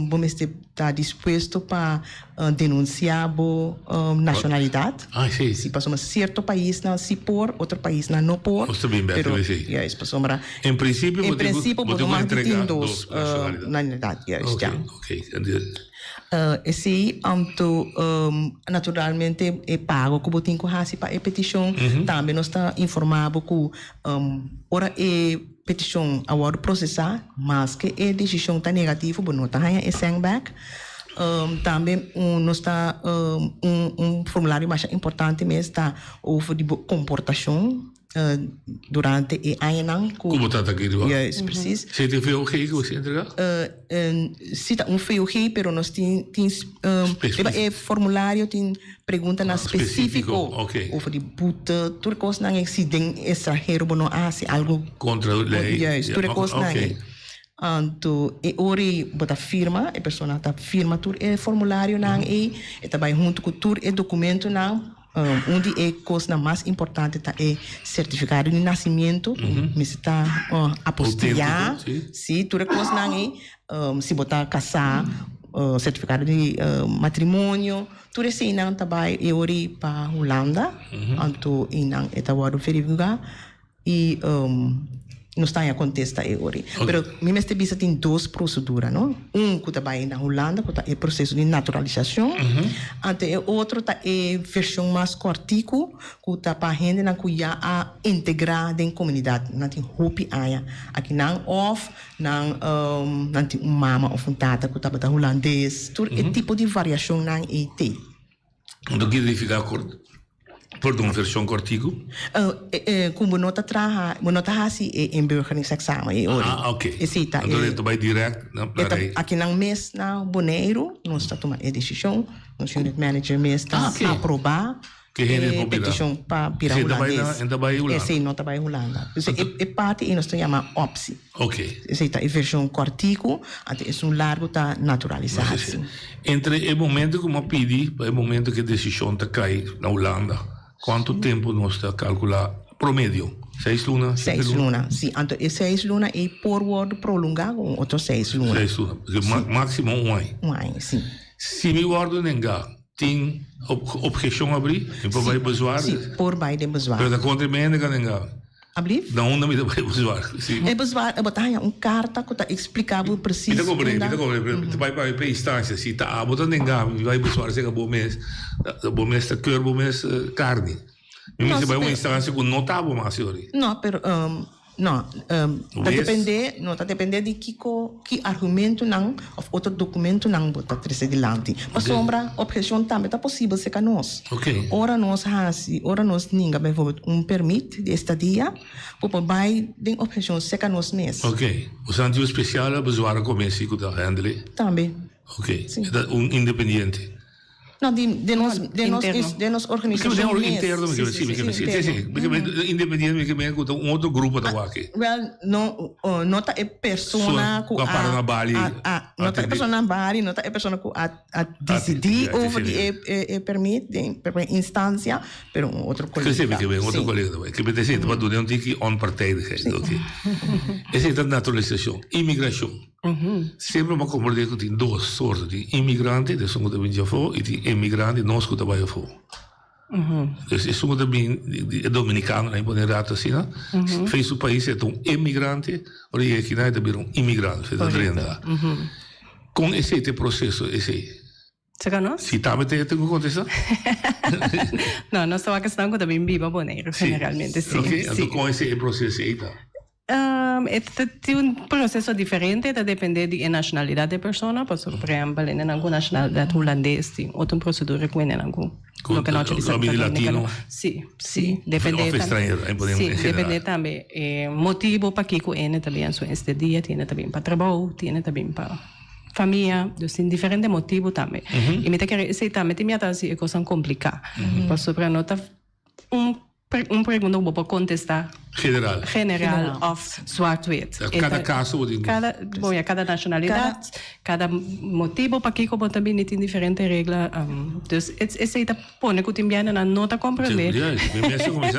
vamos estar disposto para denunciar a nacionalidade. Sim. Se passamos certo país não se por, outro país não por. Você bem bem, sim. Em princípio, podemos entregar duas nacionalidades. Ok. Esse naturalmente é pago que botem com a petição. Também nós está informado que ora petição agora processar, mas que a decisão está negativa, porque não está aí sandback. Também nós está formulário mais importante mesmo está over de comportação durante o ano. Como está aqui? Yes, preciso. Você tem VOG que você entregar? Se está VOG, pero nós temos formulário tem pergunta na específico. Over de puta, tudo coisa não existe estrangeiro, não há algo contra a lei. Yes, tudo coisa não. Então, ori bota firma, a pessoa está firma tudo é formulário não e também junto com tudo é documento não. Onde é coisa mais importante tá é certificado de nascimento, me está apostilhar, se tudo coisa não é se botar casar, certificado de matrimônio, tudo isso não também é ori para Holanda, então não é também verificar e não está a contestar é ori. Pero me este visa tem duas proceduras, não? Que também na Holanda, que é processo de naturalização, ante o outro tá é versão mais cortico, que tá para gente na cuia a integrar em comunidade, não tem hopi aia, aqui não off, não tem mama ou tata que tá para holandês, tudo é tipo de variação não é tem. Então que significa acordo? Por uma versão cortico? Como nota traha, nota hasi inburgeringsexamen. Ok. Então ele vai direto na rei. Aqui na mês na Bonaire, nós está tomando a decisão, nós unit manager mês está aprovar. Que é petição para virar holandês. Ainda vai Holanda. Sim, não está vai Holanda. É parte e nós chamamos OPSI. Ok. Essa é a versão cortico, até é largo está naturalizado. Entre o momento que eu pedi, e o momento que a decisão está cai na Holanda. Quanto tempo nós está calcular promédio? 6 lunas? 6 lunas, sim. Então, 6 lunas é por word prolongado com outros 6 lunas. 6 lunas, porque máximo um ano. Um ano, sim. Se me guardo nenhum, tem objeção a abrir? Então vai bezoar? Sim, por vai de bezoar. Mas da contra mim nenhum. Abrir? Não, não me vai bezoar. É bezoar, é uma carta que está explicável preciso. Então, você vai para a instância, se está botando nenhum, vai bezoar, se é bom mês, está cor, bom mês carne. Mas você vai uma instância que não está bom, mas senhor. Não, pero Não, tá depender de que argumento não, ou outro documento não botar três adiante. Mas sombra objeção também tá possível ser nós. Ora nós ninguém vai permit de estadia, por vai de objeção ser nós mesmo. O santiago especial é bezoar começo que tá handle. Também. Independente. No, de nos organização interno, independente, um outro grupo da aqui. Well, nota é persona que para na Bali. Nota é persona na Bali, nota é persona que a decidir over de permite instância, pero outro colega. Outro colega, que me diz, para doer que onpartijdigheid, Essa é a naturalização, imigração. Sempre uma comunidade que tem duas sortes de imigrantes, de som de fora, e de imigrantes, nós que trabalham fora. Então, som de dominicano, né, por exemplo, assim, né? Fez o país é um imigrante, ou é que não é também um imigrante, fez a treinada. Com esse processo, esse se também tem que acontecer? Não, nós estamos questão que também viva boneiro, generalmente, sim. Então, com esse processo aí, tá? Tem um processo diferente, depende da nacionalidade da pessoa. Por exemplo, em alguma nacionalidade holandesa, tem outra procedura que em algum que nós utilizamos latino. Sim, depende também. Motivo para que ele também este dia, tem também para trabalho, tem também para família, tem diferentes motivos também. E me quer dizer também tem é coisa complicada. Por sobre nota pergunta que vou contestar. General of zwart-wit. Cada caso, cada nacionalidade, cada motivo para que eu também tem diferentes regras. Então, esse aí põe que o time não está compreendendo.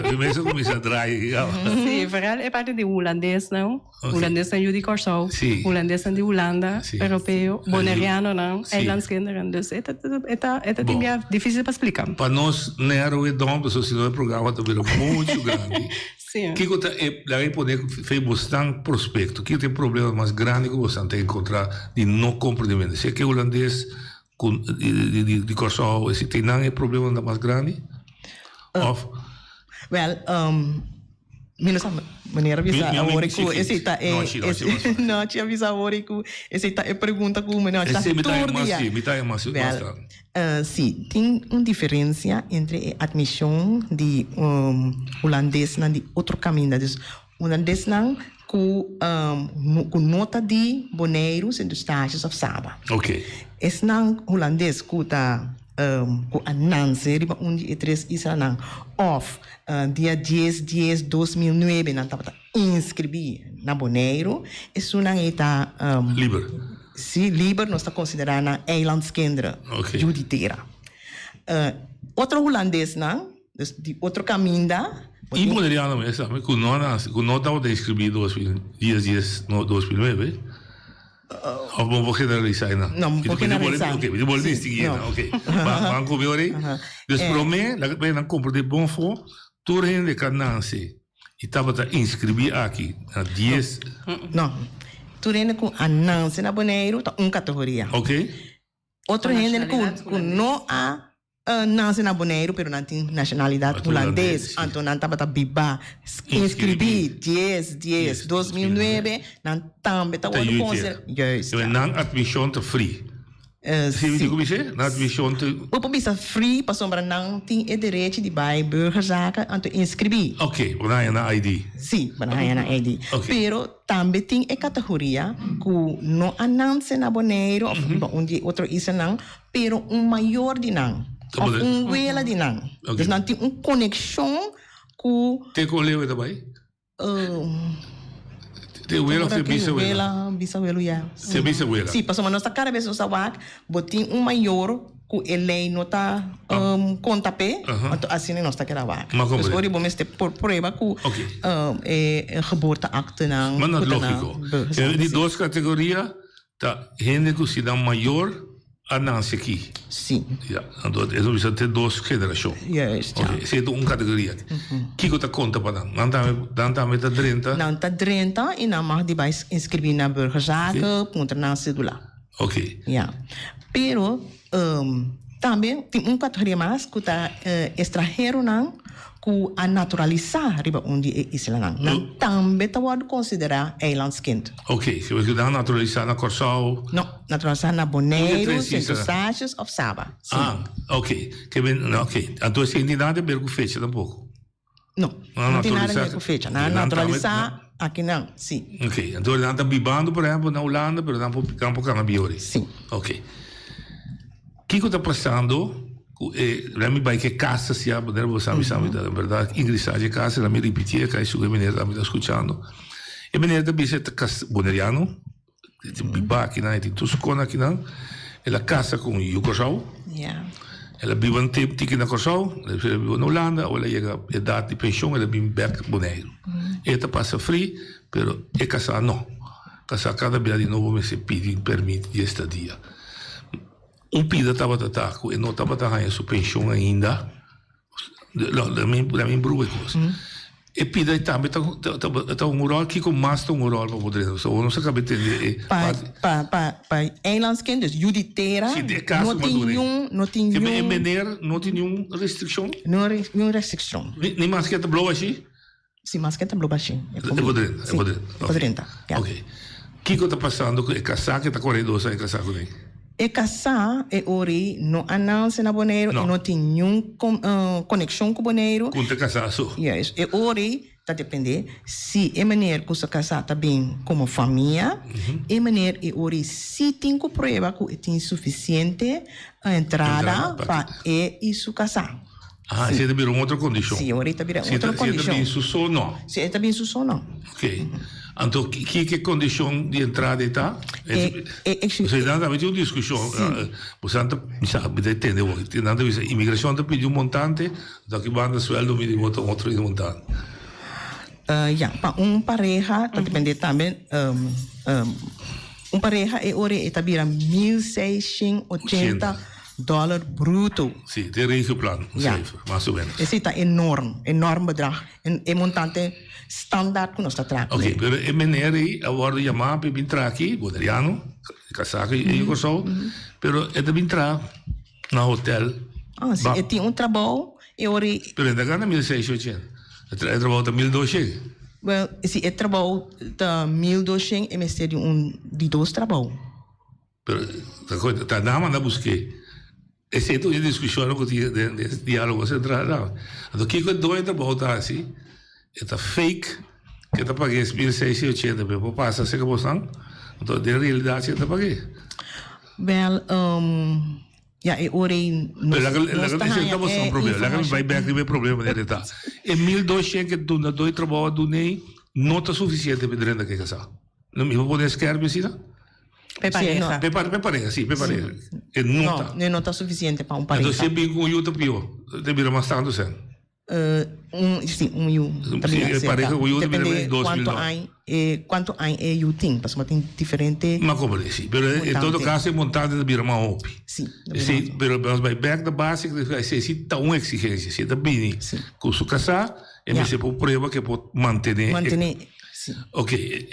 Primeiro começa a draaien. Sim, vooral é parte de holandês, não? Holandês é de Curaçao, holandês é de Holanda, europeu, bonaireano, não? Eilandskinderen. Dus é time difícil para explicar. Para nós, não é o edom, se não é programa, também é muito grande. Que daí poder fazer bastante prospecto. Que tem problema mais grande que você tem que encontrar de não compreendimento. Se é que o holandês de Curaçao, se tem não é problema mais grande? Maneira avisa agora que esse tá não te avisa agora que esse tá é pergunta que o menor está todo dia. Sim, tem uma diferença entre a admissão de holandês na de outro caminho. Holandês não com nota de boneiros e dos taxas of Saba. Esse não holandês que tá com a Nancy, riba 1 e 3 isa nang off dia 10/10/2009 nang estava inscrever na Bonaire. Isso não está Liber. Sim, Liber nós está considerando eilandskinderen, juditeira. Outro holandês não, de outro caminho da. E bonaireano mesmo, com não estava inscrevido 2009. Of vou generalizar, não? Não, vou generalizar. Ok, vou distinguir, ok. Vamos comer aí. Dus para mim, eu comprei bom for, toda gente que nasce e estava a inscrever aqui, na 10. Não, toda gente que nasce na Bonaire, está uma categoria. Ok. Outra gente que não nasce na Bonaire, pero não tem nacionalidade holandesa, então não estava a biba, inscrever 10/10/2009, não também está o conselho. Não admissão está free. Sim, como é? Na admissão o público free, para sombra não tem o direito de buy burgerzaken, então inscrever. Ok, banana na ID. Sim, banana na ID. Pero também tem a categoria que não anuncie na Bonaire, onde outro isso não, pero maior de não. Of vela de não. Dus não tem uma conexão com. Tem com leu também? Tem vela ou bisavela? Bisavela, já. Tem bisavela? Sim, passou, mas nós cada vez nós sabemos que tem maior que ele não está conta pé, então assim nós está gravando. Dus hoor je bom este por prueba que geboorteakte não. Mas não é lógico. De duas categorias, tá gente que se dá maior a nasce aqui. Sim. Então, isso precisa ter duas gerações. Yes, essa é uma categoria. Que você conta para não? Não está 30? Não está 30 e não mais de mais inscrever na burgerzaken, contra na cédula. Ok. Ja. Pero, também tem uma categoria mais que está estrangeiro não, ku a naturalizar riba undi e isla nang. Nang tambe tawad considera eilandskind. Ok, se we dan naturalizar na Corsao. No, naturalizar na Bonaire, Saint-Eustatius of Saba. Sim. Ah, ok. Ok. Então você ainda nada ver com fecha tampouco. Não, não tem nada a ver com fecha. Na naturalizar aqui não, sim. Ok, então ele está bibando, por exemplo, na Holanda, mas não pode campo canabiori. Sim. Ok. O que está passando? Rami vai que casa se a poder você sabe da verdade ingressar de casa la mi ripetir que isso que menina está me escutando e menina da biseta casa boneriano biba aqui na tem tudo com aqui não ela casa com o Corsao ela vive um tempo aqui na Corsao ela vive na Holanda ou ela chega a idade de pensão ela vive back Bonaire ela passa free pero é casa não casa cada vez de novo me se pede permite de estadia. Pida estava tataco e não estava tendo sua pensão ainda. Da minha brua coisa. E pida também tá rol que com mais um rol para poder. Só não se acaba de entender. Para eilandskind, dus juditeira. Não tem nenhum. Não tem nenhuma restrição. Nenhuma restrição. Nem mais que a blue assim. Sim, mais que a blue assim. É poder. Ok. O que está passando com o casal que está correndo sem casar com ele? E casar e ori não announce na Bonaire e não tem nenhuma conexão com Bonaire. Com te casar só. Yes. E ori tá depender se é maneira que você casar tá bem como família e maneira e ori se tem que prova que tem suficiente a entrada para isso casar. Ah, se é uma outra condição. Sim, ori tá outra condição. Se é bem isso ou não. Se é bem isso ou não. Ok. Então, que condição de entrada está? Você não tem uma discussão. Você não sabe entender. A imigração pediu um montante, então que banda sueldo me bota outro montante. Para pareja, depende também. Pareja é hora está vira $1,680 bruto. Sim, tem risco plano, mais ou menos. Esse está enorme bedrag. É montante standaard que nós está trazendo. Ok, pero é maneira agora chamar para entrar aqui, Boneriano, casaco e Corsao, pero é de entrar na hotel. Ah, sim, tem trabalho e hora. Pero ainda ganha $1,680. É trabalho de $1,200. Well, se é trabalho de $1,200 é mais de dois trabalhos. Pero tá dama na busquei. Essa é a discussão que tinha de diálogo central. Então, o que eu dou é trabalho assim. É fake, que está pagando $1,680 para passar se acabou não. Então, de realidade, está pagando. Well, é hora não estamos com problema. Lá vai back de problema de tá. É $1,200 que tu doi trabalho do nem não está suficiente para dentro que casar. Não me vou poder esquecer assim, não? Pepareja, sim, pepareja. Não está suficiente para pareja. Então, se bem com o Yuta pior, deveria mais tanto ser. Sim, Yu. Pareja o Yu depende quanto é Yu tem, porque tem diferente. Mas como é, sim. Mas em todo caso, é montante de birma OP. Sim. Sim, mas vai back da base, se está uma exigência, se está bem, com o casar, e você pode prova que pode manter. Ok,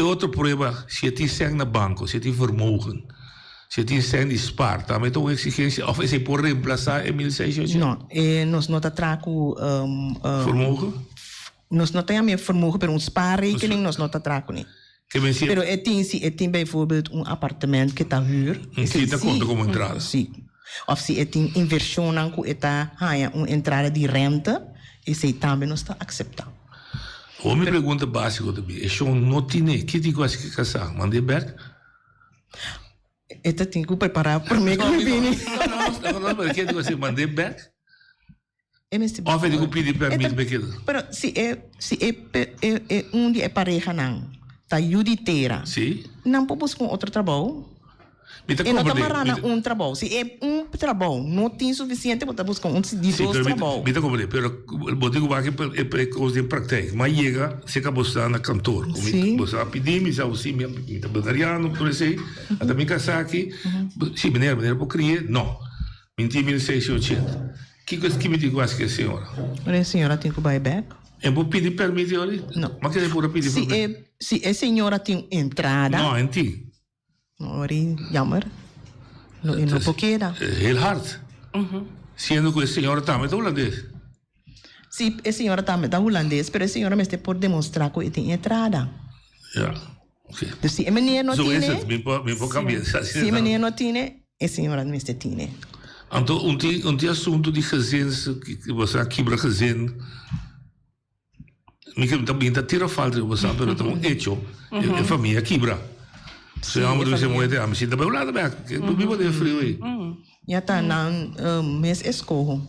outra prova, se tem sangue na banco, se tem vermogen. Se tem sangue de spar, também tem uma exigência, ou você pode reemplaçar em $1,680? Não, nós não trago vermogen? Nós não temos vermogen, mas spaarrekening nós não trago nem. Mas tem bijvoorbeeld apartamento que está huur. Que está conta como entrada. Sim. Of se tem inversão que está uma entrada de renta, esse também não está aceitável. Ou me pergunta básica também, é só não tem que digo assim que casar, mandei back? Eu tenho que preparar para mim. Não, porque digo assim, mandei back? Ou eu digo pedir permissão para aquilo? Mas se é onde é pareja não, está juditeira. Sim. Não pode buscar outro trabalho. E não está marrando trabalho. Se é trabalho, não tem suficiente para buscar de dois trabalhos. Me compreendo, mas vou dizer que é coisa de prática. Mas chega, se acabou de estar na cantor. Você pedir, me diz assim, me está banariano, por exemplo, até me casar aqui. Sim, maneira para criar, não. $1,680. Que me digo que a senhora? A senhora tem que buy back? Eu vou pedir permissão? Não. Mas que é por pedir permissão? Se a senhora tem entrada... Não, em ti. Ori, jammer. Não poqueira. Heel hard. Sendo que a senhora também é holandês. Sim, a senhora está holandês, mas a senhora me está por demonstrar que tem entrada. Ja, oké. Dus se a menina não Zo tem, is het, me pode cambiar. se a menina não tem, a senhora me está tem. Então, um assunto de gezinnen, que você quebra gezin, me também está tira falta, você pero então hecho, a família quebra. Se amo do se moede, amo se também lá também, que do vivo de frio aí. Já está na mês escorro.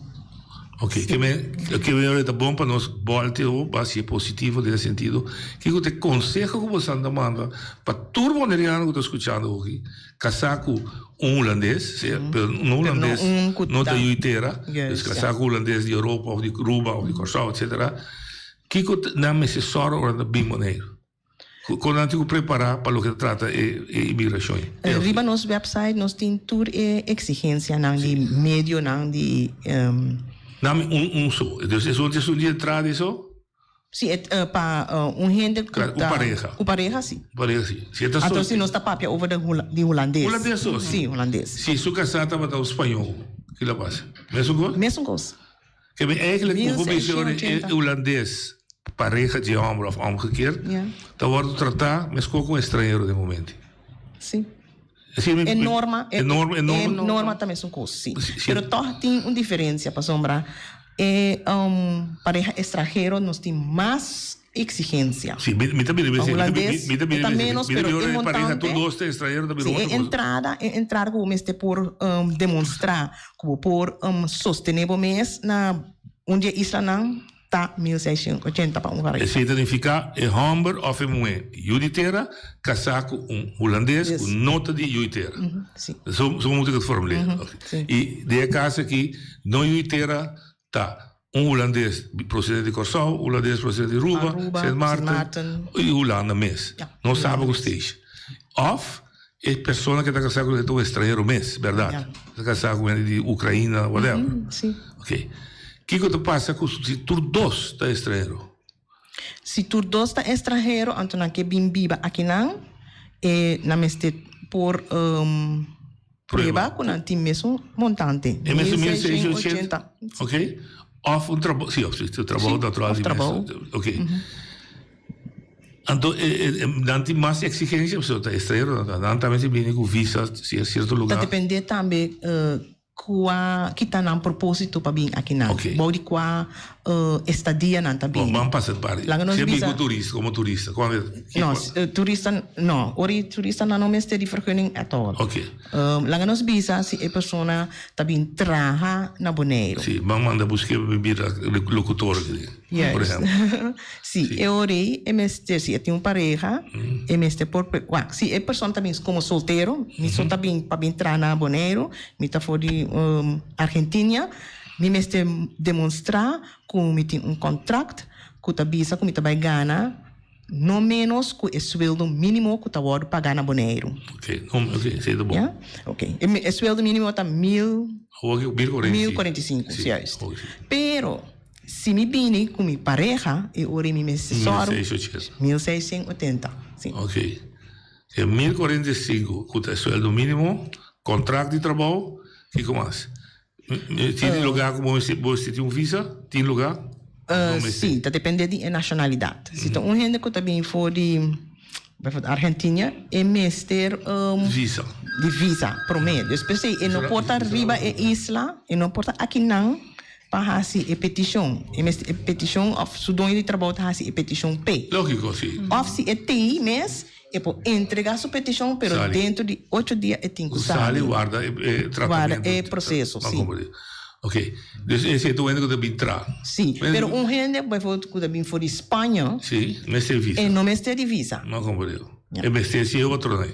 Ok, que me é bom para nós volte o base positivo nesse sentido. Que eu te consejo que você anda manda para todo mundo que está escutando aqui, casar com holandês, um holandês não da Juiteira, casar com holandês de Europa ou de Cuba ou de Corsau, etc. Que não é necessário ou bem maneiro. Quando a gente preparar para o que trata imigração. Riba nos website nós tem tour exigência não de meio não de Dá-me só. Então, é um dia de entrada isso? Sim, para gente que pareja. O pareja, sim. Pareja, sim. Então, se nós está papia over de holandês. Holandês, sim. Sim, holandês. Se sua casada vai dar o espanhol, que lá passa? Mesmo coisa? Mesmo coisa. Que eigenlijk, hoe é holandês, pareja de homem of omgekeerd, dan wordt tratar, mas com estrangeiro de momento. Sim. É norma também são coisas, sim. Mas toch tem uma diferença para sombra. Pareja estrangeiro nós tem mais exigência. Sim, me também está menos, pero é pareja todos estrangeiro também. Sim, entrar como este por demonstrar, como por sostener mês na onde isla não tá 1680 para cara. Isso significa homem ou mulher Juiteira casar com holandês com nota de Juiteira. Zo moet ik het formuleren. E de casa aqui não Juiteira tá holandês procedente de Corsau, holandês procedente de Aruba, Sint Maarten e Holanda mes. Não sabe o stage. Of é pessoa que está casada com um estrangeiro mes, verdade? Está casada com ele de Ucrânia, whatever. Sim. Ok. O que te passa se tu dois está estrangeiro? Se tu dois está estrangeiro, então que bem viva aqui não, na meste por prueba com um time mesmo montante. É mesmo 1680. Ok. Of trabalho, sim, o trabalho natural. Ok. Então, não tem mais exigência, você está estrangeiro, não também se vem com visa, se é certo lugar. Depende também que está num propósito para vir aqui não. Bode qua estadia não também. Bom, vamos passar para. Se vem como turista, não, turista não. Ori turista não me tem vergunning at all. Ok. Lá nos visa se a pessoa também trabalha na Bonaire. Sim, vamos mandar buscar bebida locutor, por exemplo. Sim, eu ori se tem uma pareja, por se a pessoa também como solteiro, me só também para entrar na Bonaire, me está fora de Argentina, me demonstrar como me tem contrato, que tá bisa, como me vai ganhar, no menos que o sueldo mínimo que tá hora pagar na Bonaire. Ok, sei do bom. Yeah? Ok, o sueldo mínimo tá 1045, certo? Pero se me vini com minha pareja, eu ori me necessário 1680. Sim. Ok. É 1045 que é o sueldo mínimo, contrato de trabalho. E como mais? Tem lugar como você tem um visa? Tem lugar? Sim, depende da nacionalidade. Se tem gente que também for de Argentina, é mestre visa. De visa, promedio. Especialmente, e não porta riba e isla, e não porta aqui não, para fazer a petição. E petição, se o dono de trabalho faz a petição P. Lógico, sim. Ou se é TI mesmo, e pode entregar sua petição, mas dentro de 8 dias tem que sair. Guarda tratamento. Guarda processo, sim. Ok. Esse é o que deve entrar. Sim, mas gente, por exemplo, que deve for de Espanha, sim, mas tem visa. E não me tem visa. Não compreendo. E mas tem outro, né?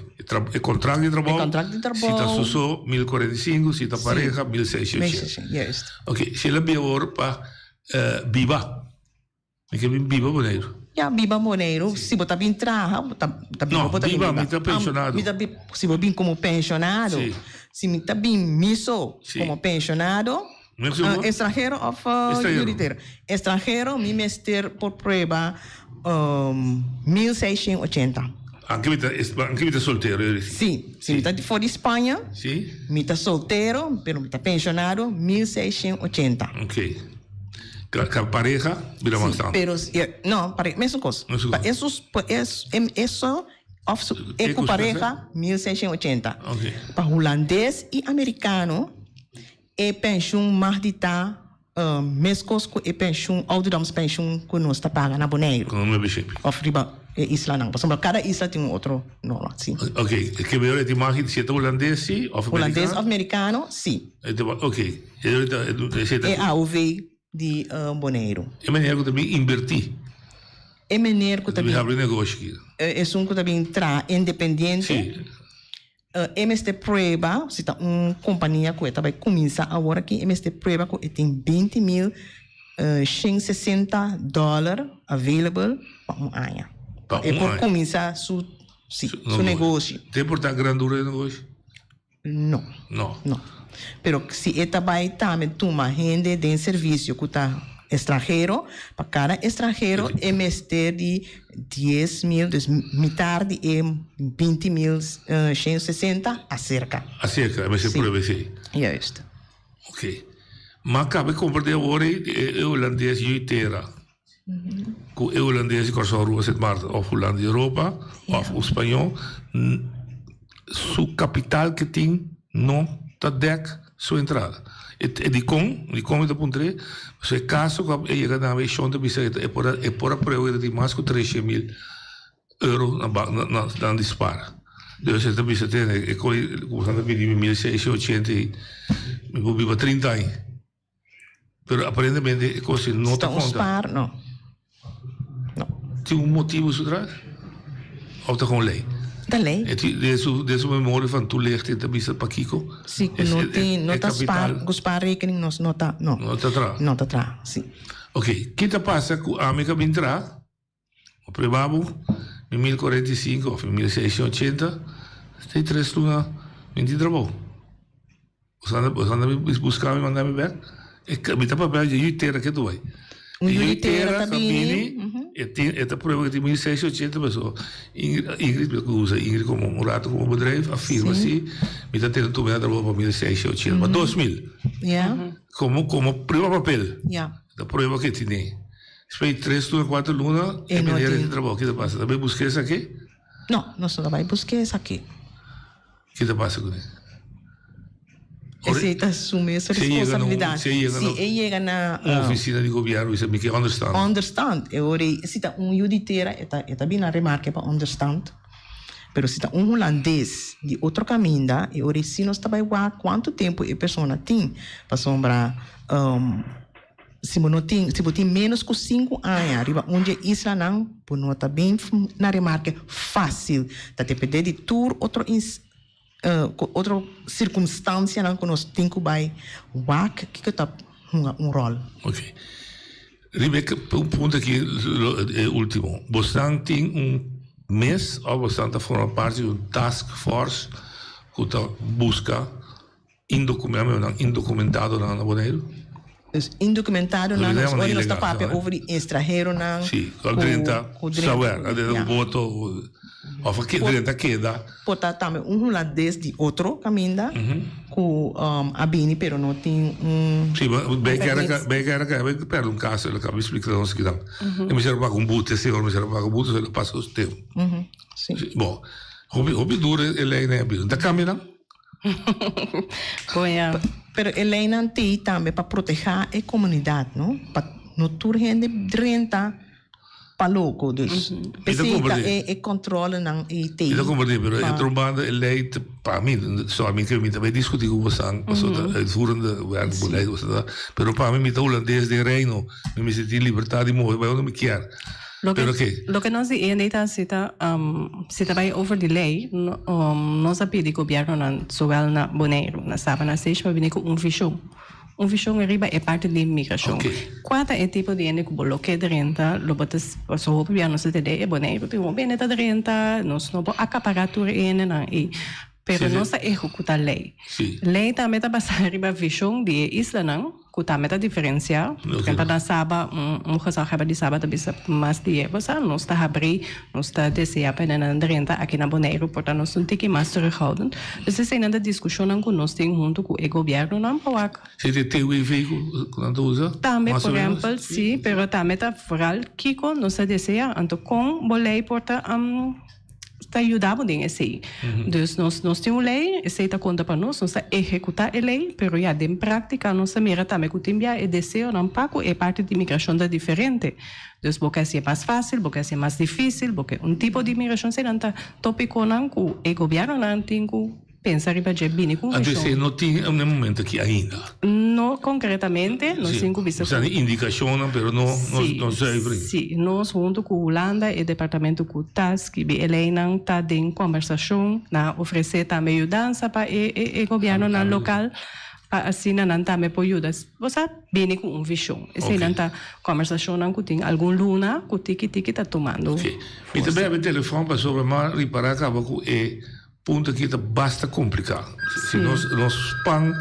É contrato de trabalho. Se está só 1045, se está pareja, 1680. Ok. Se ele é agora para viva. É que viva Bonaire. Ja, Biba Bonaire, se você bem trabalha, Biba está pensionado. Se você bem como pensionado, se você está bem miso como pensionado, estrangeiro ou Juiteira. Estrangeiro, me mester por prova 1680. Anche me está solteiro? Sim, se me está fora de Espanha, me está solteiro, pero me está pensionado 1680. Ok. pareja, mira más tanto. Pero, no, mesma coisa. Isso, com pareja, 1680. Okay. Para holandês e americano, é pensão mais de tá, mescos com é pensão, ouderdomspensão que nós está pagando na Bonaire. Com o meu bicho. Of riba, isla não. Por exemplo, cada isla tem outro nome, sim. Ok, que melhor é de imagem se é holandês, sim, ou holandês ou americano, sim. Ok. É AOV de Bonaire. É maneira que também invertir. É maneira que também abrir negócio aqui. É um que também traz independente. Sim. MST Preba, se está uma companhia que vai começar agora aqui, MST Preba que tem $20,160 available para um ano. É para começar seu negócio. Tem portar grandura de negócio? Não. Pero se você vai também tomar gente de serviço que está estrangeiro, para cada estrangeiro, MST de 10.000, dus metade é 20.160 acerca. Acerca, mas é por aí. Justo. Ok. Mas cabe comprar agora o holandês inteira. O holandês que só rua set maar of Holland Europa of o espanhol, sua capital que tem não tá dek sua entrada. E di com da puntre, se caso que chega na versão de bicicleta é por a prova de mais que 300.000 euros na dispara. Então se a bicicleta é como de 1680 e me viva 30 anos. Pero aparentemente così non sta conta. No. Tem motivo su trás? Ou tá com lei? Da lei. E de sua memória van toelicht in de bisa pakiko? Sì, non spar rekening nos nota, no. Nota tra. Nota tra, sì. Ok, che passa con amica bintra? O prevabo, in 1045 of in 1680, stai 3 luna, 20 trabo. Osanda buscava e mandava back. E capita papel de Juitera que tu vai. Juitera, Sabini, e a prova que tem 1680 pessoas. Ingrid usa Ingrid como um rato como bedrijf, afirma assim, me está tendo tomado trabalho para 1680, mas 2000. Como prova papel. Da prova que tem. Espera 3 lunas, 4 lunas, e melhor de trabalho. O que te passa? Também busquei isso aqui? Não, nós não vai buscar isso aqui. O que te passa com isso? Aceita assumir essa responsabilidade. Se chega na oficina de governo, isso é que understand. Understand. Se está juditeira, está bem na remarca para understand. Mas se está holandês de outro caminho, e se nós trabalhamos quanto tempo a pessoa tem para sombrar, se você tem menos que 5 anos, onde a isla não, não está bem na remarca fácil, está dependendo de tudo outro outra circunstância não que nós temos que vai que está rol. Ok. Rebeca, ponto aqui último. Você tem mês ou você forma parte de task force que está busca indocumentado na Bonaire? Indocumentado não, nós está papel over estrangeiro não. Sim, com 30 saber, o voto of que direta queda. Pode também holandês de outro caminho, com abini, pero não tem Sim, bem que perde caso, ele acaba explicando o que dá. Eu me serve para um boot, senhor, me serve para um boot, ele passa o tempo. Sim. Bom, hobby dura ele é da câmera. Pero Helena tem também para proteger a comunidade, não? Para não ter gente renta para louco, dus. E controle não e tem. Eu compreendo, pero eu trombando ele para mim, só a mim que me também discutir com você, uitvoerende werk beleid was dat. Pero para mim met holandês de reino, me senti liberdade mooi, bij ons me quer. Lo que nós ainda se trabalha over de lei, nós pedimos que o governo sowel na Bonaire, na Sabana Seis, mas vem com visão. Visão arriba é parte da imigração. Quanto é tipo de gente que bloqueia de renta, lo botas, só o governo se tem é Bonaire, tem um bem de renta, nós não pode acaparar tudo e pero não se executa a lei. Lei também está passando riba visão de isla não, que também está diferenciar. Por exemplo, na Saba, casal reba de Saba também mais de você não está abrir, não está desejar para na renta aqui na Bonaire, portanto nós não tem que mais terughouden. Dus is ainda discussão que nós temos junto com o governo não para. Se tem o veículo quando usa? Também, por exemplo, sim, pero também está foral que com nós deseja, então com a lei porta está ajudando em esse. Dus nós temos lei, esse está conta para nós executar a lei, pero já de prática nós mira também que o tempo é desejo não pago é parte de imigração da diferente. Dus porque é mais fácil, porque é mais difícil, porque tipo de imigração se não está tópico não que o governo não tem que pensar para já bem com isso. Até não tem no momento aqui ainda. Não concretamente, não tem que visto. Tem indicação, mas não sei. Sim, nós junto com a Holanda e o departamento com o TAS, que ele não está em conversação, na oferecer também ajuda para o governo no local. Assim não também pode ajudar. Você vem com visão. Assim não está conversação não tem algum luna que está tomando. E também o telefone para sobre mais reparar acaba com ponto que está bastante complicado. Se nós pan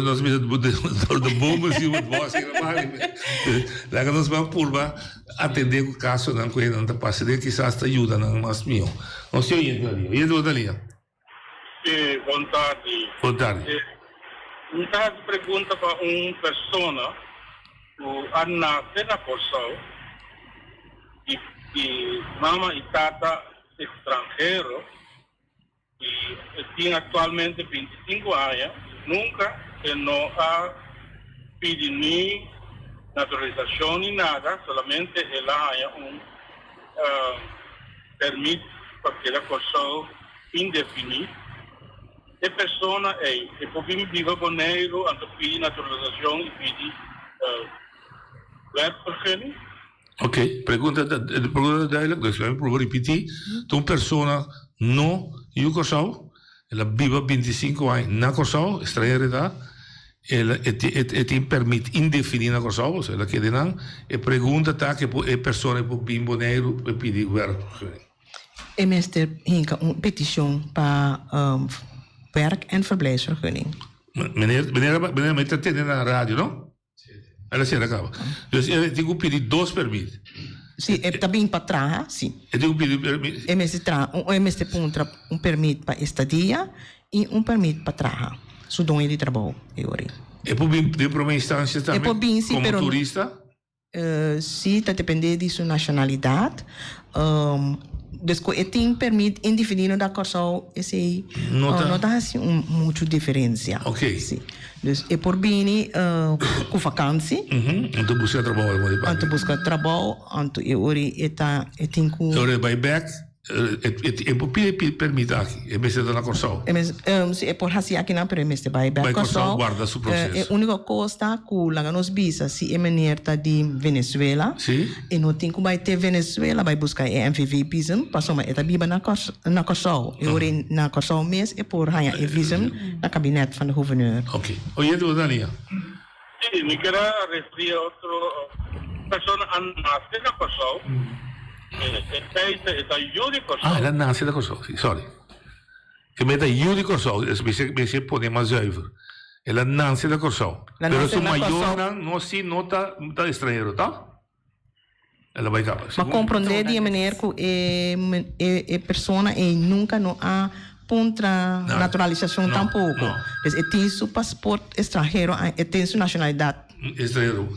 nós mesmos do bomba se o boss lá que nós vamos por atender o caso não que não está passando quizás está ajuda não mais meu. Nós temos e do dali. Boa tarde. Boa tarde. Uma pergunta para uma pessoa o Ana na Corsal e mama e tata estrangeiro e tem atualmente 25 anos, nunca não há pedido nem naturalização nem nada, solamente ela permite para que ela Corsal indefinido. E pessoa é porque me vive Bonaire, então pedi naturalização e pedi werkvergunning. Ok, pergunta duidelijk, dus we proberen repetir. Toen persona no in Curaçao, ela vive 25 anos na Curaçao, estrangeira, ela tem permite indefinido na Curaçao, ou seja, ela quer não, e pergunta tá que a pessoa pode vir Bonaire e pedir werkvergunning. E meester hinka een petitie para werk- en verblijfsvergunning. Meneer met dat in de radio, no? Ela se acaba. Dus ele tem que pedir 2 permisos. Sim, é também para trás, sim. Ele tem que pedir permiso. MST tem permito para estadia e permito para trás. Sudão ele trabalho, E pode vir para uma instância também, como turista? Sim, está dependendo de sua nacionalidade. Después tem permite indefinido da Curaçao esse não dá assim muita diferença. Ok. Sim. Dus é por bem com vacância. Então busca trabalho, então busca trabalho, então eu tenho que então buyback e por permite aqui, é mesmo da Curaçao. É por assim aqui não permite buyback. Curaçao guarda o processo. A única coisa que lá nos visa se é maneira de Venezuela. Sim. E não tem que vai ter Venezuela, vai buscar MVV visum, passou uma etapa na Curaçao. E ora na Curaçao mês é por ganhar visum na gabinete van de gouverneur. Ok. Oye, tu Dania. Sim, me quero referir a outra pessoa nasce na Curaçao. Ela nasce da Curaçao, sorry. Que met de Judy Curaçao, se pode mais zuiver. Ela nasce da Curaçao. Pero su maior não se nota estrangeiro, tá? Ela vai acabar. Mas compreender de maneira que a pessoa nunca não há contra naturalização tampouco. Então, tem seu passaporte estrangeiro, tem sua nacionalidade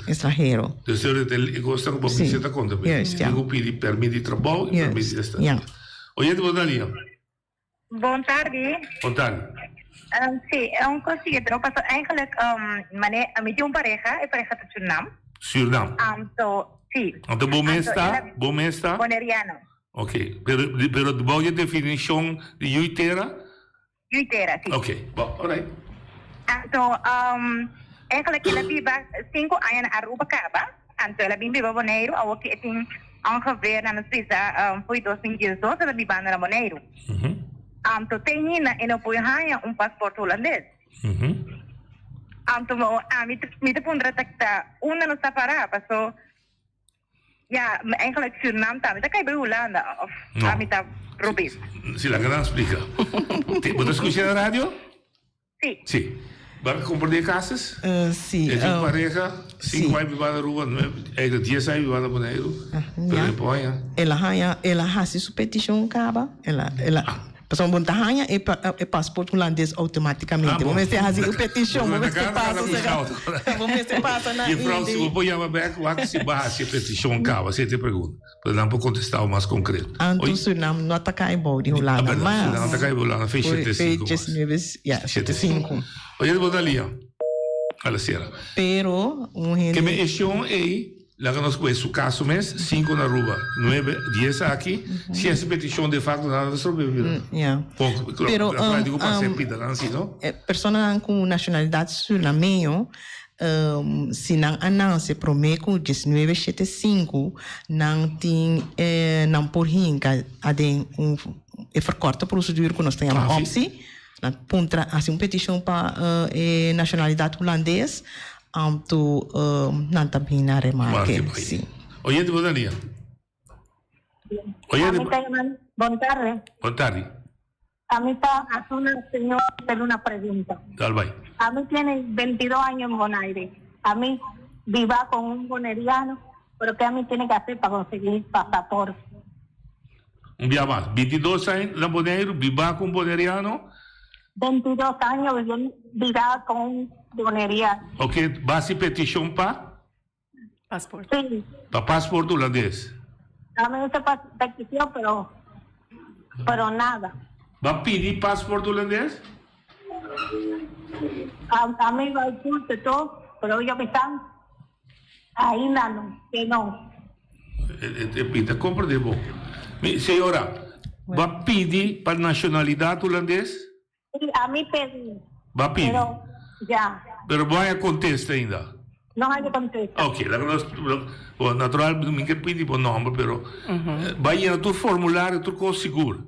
estrangeiro. Então, ele gosta que você está conta. Ele pede permito de trabalho e permito de estar. Oi, tu Dalia. Boa tarde. Boa tarde. Sim, é conselho, pero eigenlijk, met een pareja, pareja de Suriname. Suriname. Sim. Então, bom mês está? Bonaireano. Ok, pero voy a definición de yuitera? Yuitera, sí. Ok, well, all right. Então, eigenlijk ela vive 5 anos na Aruba, Caba. Então, ela vive em Bonaire, ao que tem ongeveer na Suíça, foi 2018, ela vive na Bonaire. Então, tem na Poihaia passaporte holandês. Então, me te pondrá que uma não está parada, passou Ja, eigenlijk Suriname también. Dat kan je bij Hollanda of No. Amita Robis. Si la gran explica. ¿Vos escuchas la radio? Sí. Sí. ¿Va a compartir casas? Sí. Es una pareja, 5 años van a Aruba, 10 años van a Bonaire. Pero después ya. Ela hace su petición acaba. Pessoal bom tahanha e passaporte holandês automaticamente. Vamos ver se hace a petição, vamos ver se passa. Vamos ver se passa na E Frau, se você chama back, o se barra se petição acaba, você te pergunta. Para não contestar o mais concreto. Anto Suriname não ataca em bom de Holanda, mas não ataca em Holanda, fez 75. Fez 75. Olha de botalia. Olha será. Pero que me estião aí lá que nós conhecemos o caso mês 5 na Aruba, 9, 10 aqui, se essa petição de facto nada sobrevive. Pero digo para ser pida lá assim, não? Persona com nacionalidade surinamenho se não announce promeco 1975 não tem não por hinca adem verkorte procedure que nós temos optie na puntra assim petição para nacionalidade holandês tu não tá bem na remarque sim. Oye de botalia. Oye, buenas tardes. Buenas tardes. A mí está hace una señora hacer una pregunta. Dale, bye. A mí tiene 22 años en Bonaire. A mí viva con un boneriano, pero ¿qué a mí tiene que hacer para conseguir pasaporte? Un día más. 22 años en Bonaire, viva con un boneriano. 22 años viva con un boneriano. Ok, base petición para? Pasaporte. Sí. Para pasaporte holandés. A mí esa petición, pero nada. ¿Va a pedir pasaporte holandés? A mí va a curso todo, pero ellos me están ahí no, que no. Pita, compreendemos. Senhora, va a pedir para nacionalidade holandês? Sí, a mí pedí. Va a pedir. Pero ya. Pero vai a contestar ainda. No hay que contestar. Ok, o natural não quer pedir por nome, pero vai a tu formulário, tu coisa seguro.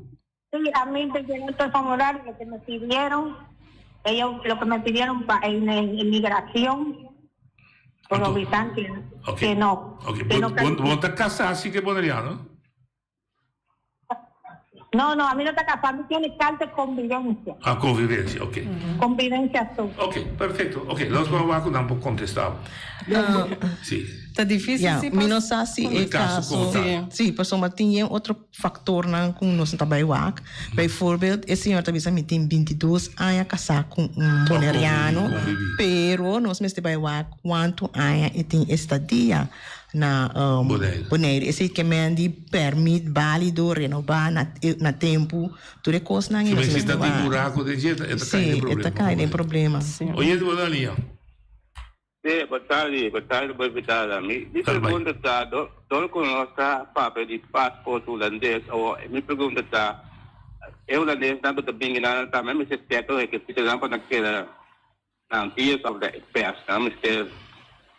Sí, a mí me llenó el formulario, lo que me pidieron, ellos lo que me pidieron en inmigración, por los habitantes, que no. Ok, vos te casar, así que podría, ¿no? No, a mí no está casado, a mí tiene carta de convivencia. Ah, convivencia, ok. Convivencia tú. Ok, perfecto. Ok, nós vamos dar um pouco contestar. Sim. Tá difícil se menos assim é caso. Sim, pessoal, mas tem outro fator não com nós trabalho aqui. Bijvoorbeeld, esse senhor também tem 22 anos casado com boneriano, pero nós mesmo trabalho aqui quanto anos e tem estadia na Bonaire. Esse que mande permite válido renovar na tempo, tudo é coisa não é. Se está de buraco de jeito, está caindo problema. Oye, de bonaria. Sì, boa tarde, boa invitada. Mi pergunta está, dove conosce papel di passaporto holandês, ou me pergunta está, é holandês, não está bem nada, também me certo é que precisamos para naquela dias of the past, não me sei,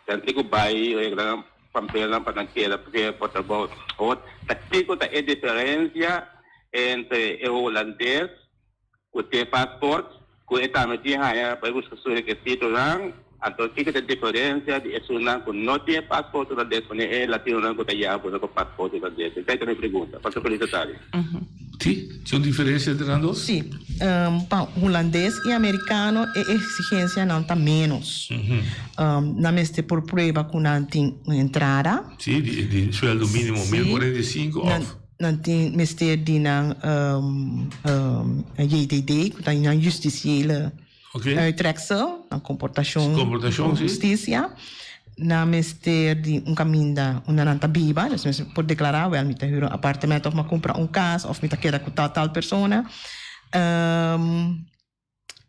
antigo bairro, é papel para naquela, porque portavoz, ou tipo da diferença entre o holandês, o teu passaporte, que é também tinha para buscar sobre que título atau kita ada diferensia di esunan con no tiene pasaporte holandês, con el latino non con tagliato con pasaporte holandês. Sai te ne pergunta, posso felicitar. Sì, c'è una differenza entre as duas? Sim, holandês e americano a exigência não está menos. Na mesma por prova com não tem entrada. Sim, de sueldo mínimo 1045 off. Não tem mesmo de não JDD, que está na justiciële uittreksel, na comportação justiça. Na mestre de caminho uma nanta biba, dus por declarar, wel, me huur een appartement of me comprar casa, of me queda com tal persona.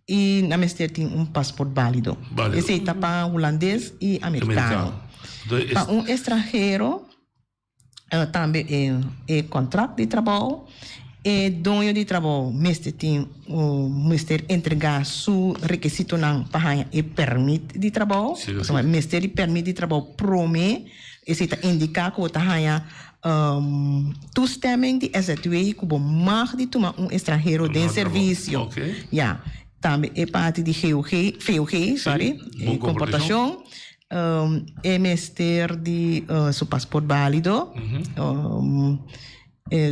E na mestre tem passaporte válido. Esse é para holandês e americano. Para estrangeiro, também é contrato de trabalho. E dono de trabalho, mestre tem o mestre entregar seu requisito na página e permite de trabalho. Mestre de permite de trabalho promete, esse está indicar que você tem toestemming de SZW que mag de tomar estrangeiro de serviço. Ja, também é parte de VOG, sorry, comportação. emester de seu passaporte válido,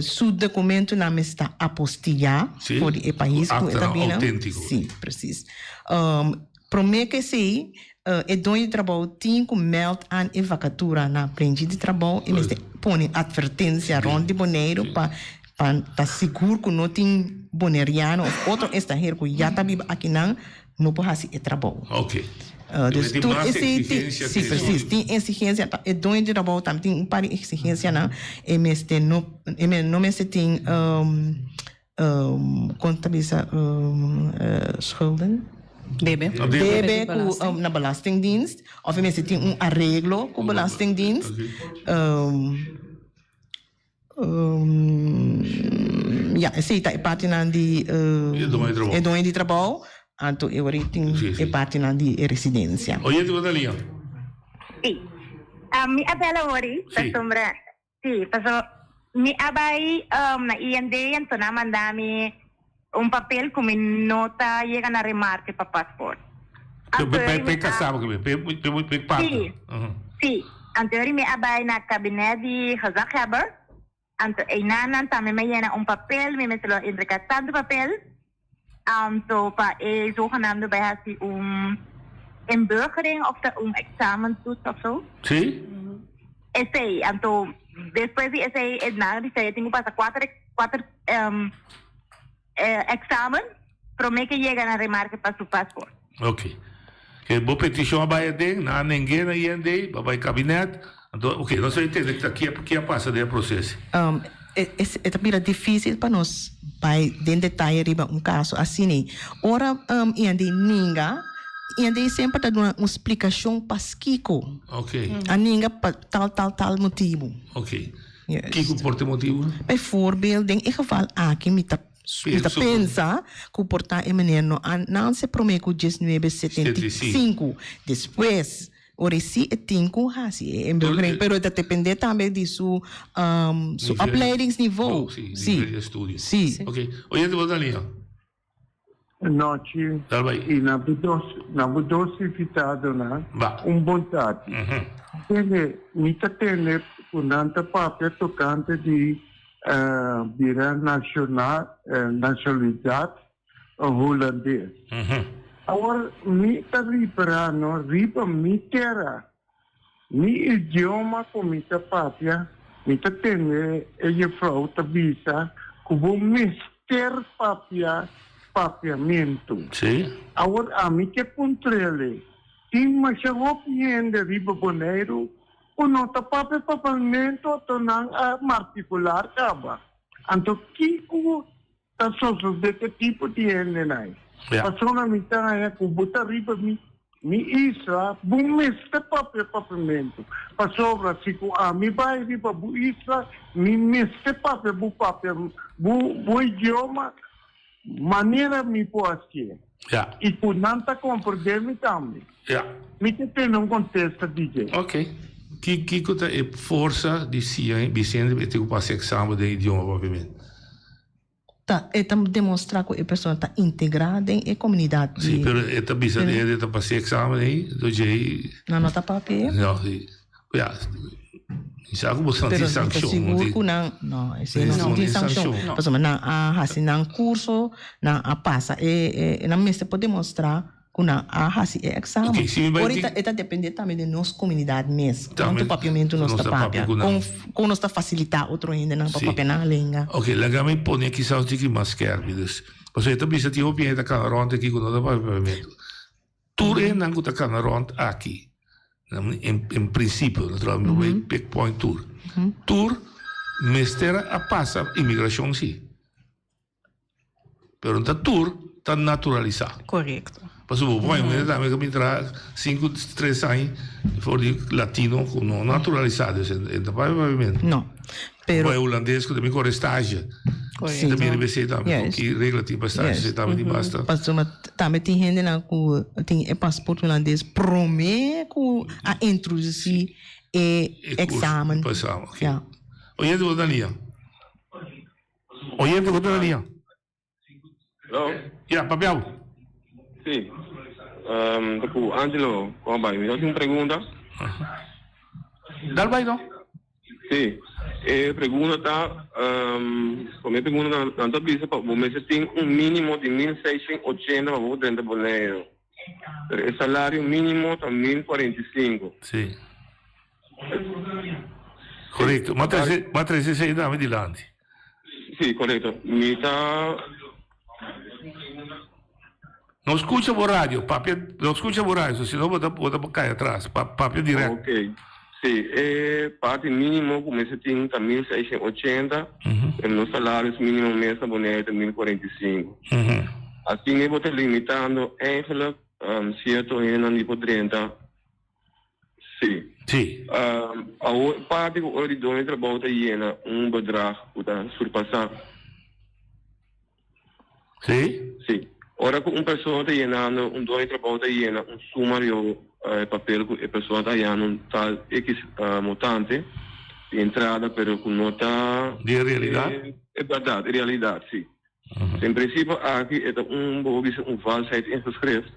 seu documento não está apostilhar por o país que está vindo. Autêntico. Sim, preciso. Promete que sim, é dono de trabalho tem que meld aan a vacatura na aprendizagem de trabalho e mestre põe advertência rond de boneiro para estar seguro que não tem boneriano ou outro estrangeiro que já está vivo aqui não pode fazer o trabalho. Ok. Dus toen is hij, sim, precies, tem exigência, é dono de trabalho também tem um par de exigência não, e mestre não mestre tem contabiliza schulden. Debe Na belastingdienst, of mensen die arreglo com belastingdienst. Ja, essa é parte de dono de trabalho, então eu é parte de residência. Oye, tu Dalia? Sim. Mi abela ori, sombra. Sim, paso mi abai na IND então na mandami papel com minha nota chega na remarque para passaporte. Pe casado que pe parte. Sim. Anterior me abai na gabinete de gezaghebber. Anto einanan também me llena papel, me se lo entrecasando papel. So pa zogenaamde bij haar inburgering of examen doet of zo. Sí. Ese, anto después de ese nada dice tengo pasa cuatro examen, promete que llegan a remarque para su pasaporte. Ok. Que vos petición a ding, na ninguém na IND, vai cabinet. Então, ok, nós vamos entender que passa desse processo. É também difícil para nós, vai em detalhe riba caso assim. Ora, IND ninga, IND sempre está dando uma explicação pasquico. Ok. A ninga para tal motivo. Ok. Que comporta motivo? Bijvoorbeeld, in ieder geval, aqui me pensa que o portar é menino, não se promete que 1975. Depois, ora sim é tinco, assim, pero depende também de seu opleidingsniveau. Sim, estudo. Sim. Ok. Oye, tu Dalia? Noite. E na dosificado, né? Vontade. Me tem unanta papel tocante de virar nacionalidade holandês. Agora, me está riba mi terra, mi idioma como está pátria, me está tendo ela frauta visa, como mister papiamento. Sim. Agora, a mim que controle, tem uma opinião de riba boneiro, o nota papiamento, tornando particular, acaba. Então, que está só desse tipo de gente, né? Passou na mitad com botar riba mi isla, bum meste papiamento. Passou para si com mi vai riba bu isla, mi meste bu idioma, maneira mi poasia. E por nanta compreender também. Mi tem contexto DJ. Ok. Que é força de ciência, Vicente, que passa exame de idioma, obviamente. É demonstrar que a pessoa está integrada em a comunidade. Sim, mas é também se ele está passando exame aí, do jeito. Não nota papel. Não, sim. Isso é como sanção. Pero seguro que não, esse não tem sanção. Mas não há curso, não passa, não mesmo pode demonstrar que não há exame. Agora está depende também de nossa comunidade mesmo. Quanto papiamento nós está papel, como nós está facilitar outro ainda não papel na língua. Ok, legalmente põe aqui só que mais querbidas. Mas eu também se tinha opinião da canaronte aqui quando não papiamento. Tudo é não está canaronte aqui. Em princípio, naturalmente, big point tour. Tour, mestera a passa imigração sim. Pero não tour está naturalizado. Correto. Mas o bom é também que me traz 3 anos for de latino não naturalizado, obviamente. Não. Pero o holandês que também corre estágio. Sim, também deve ser também que regra tipo estágio também de basta. Mas também tem gente que tem passaporte holandês promete a introduzir exame. Oye, tu Dalia. Hello. Ya, papel. Sim. Angelo, ¿cómo va? ¿Me das una pregunta? Dal vai, no? Sí. Pregunta, come pregunta, tanto bisa pa, o mês tem mínimo de 1.680 para o dentro do boleiro. O salário mínimo tá 1.045. Sì. Corretto, ma 36 anni di Landi. Sì, corretto. Mi sta... Non scusa il radio, non scusa il radio, se no vado a caere atrás, papia diretto. Ok. Sì, parte mínimo come se tem tá 1.680, e no salário mínimo mês tá boneco 1.045. Assim eu vou te limitando eigenlijk certo en tipo 30. Sì. Sì. A parte que o de trabalho tá iena bedrag para surpassar. Sì? Sì. Ora que pessoa está llenando de trabalho tá iena sumário papel que a pessoa está llenando tal X montante de entrada, pero com nota de realidade. É verdade, realidade, sim. Em princípio, aqui é falsheid ingeschreven.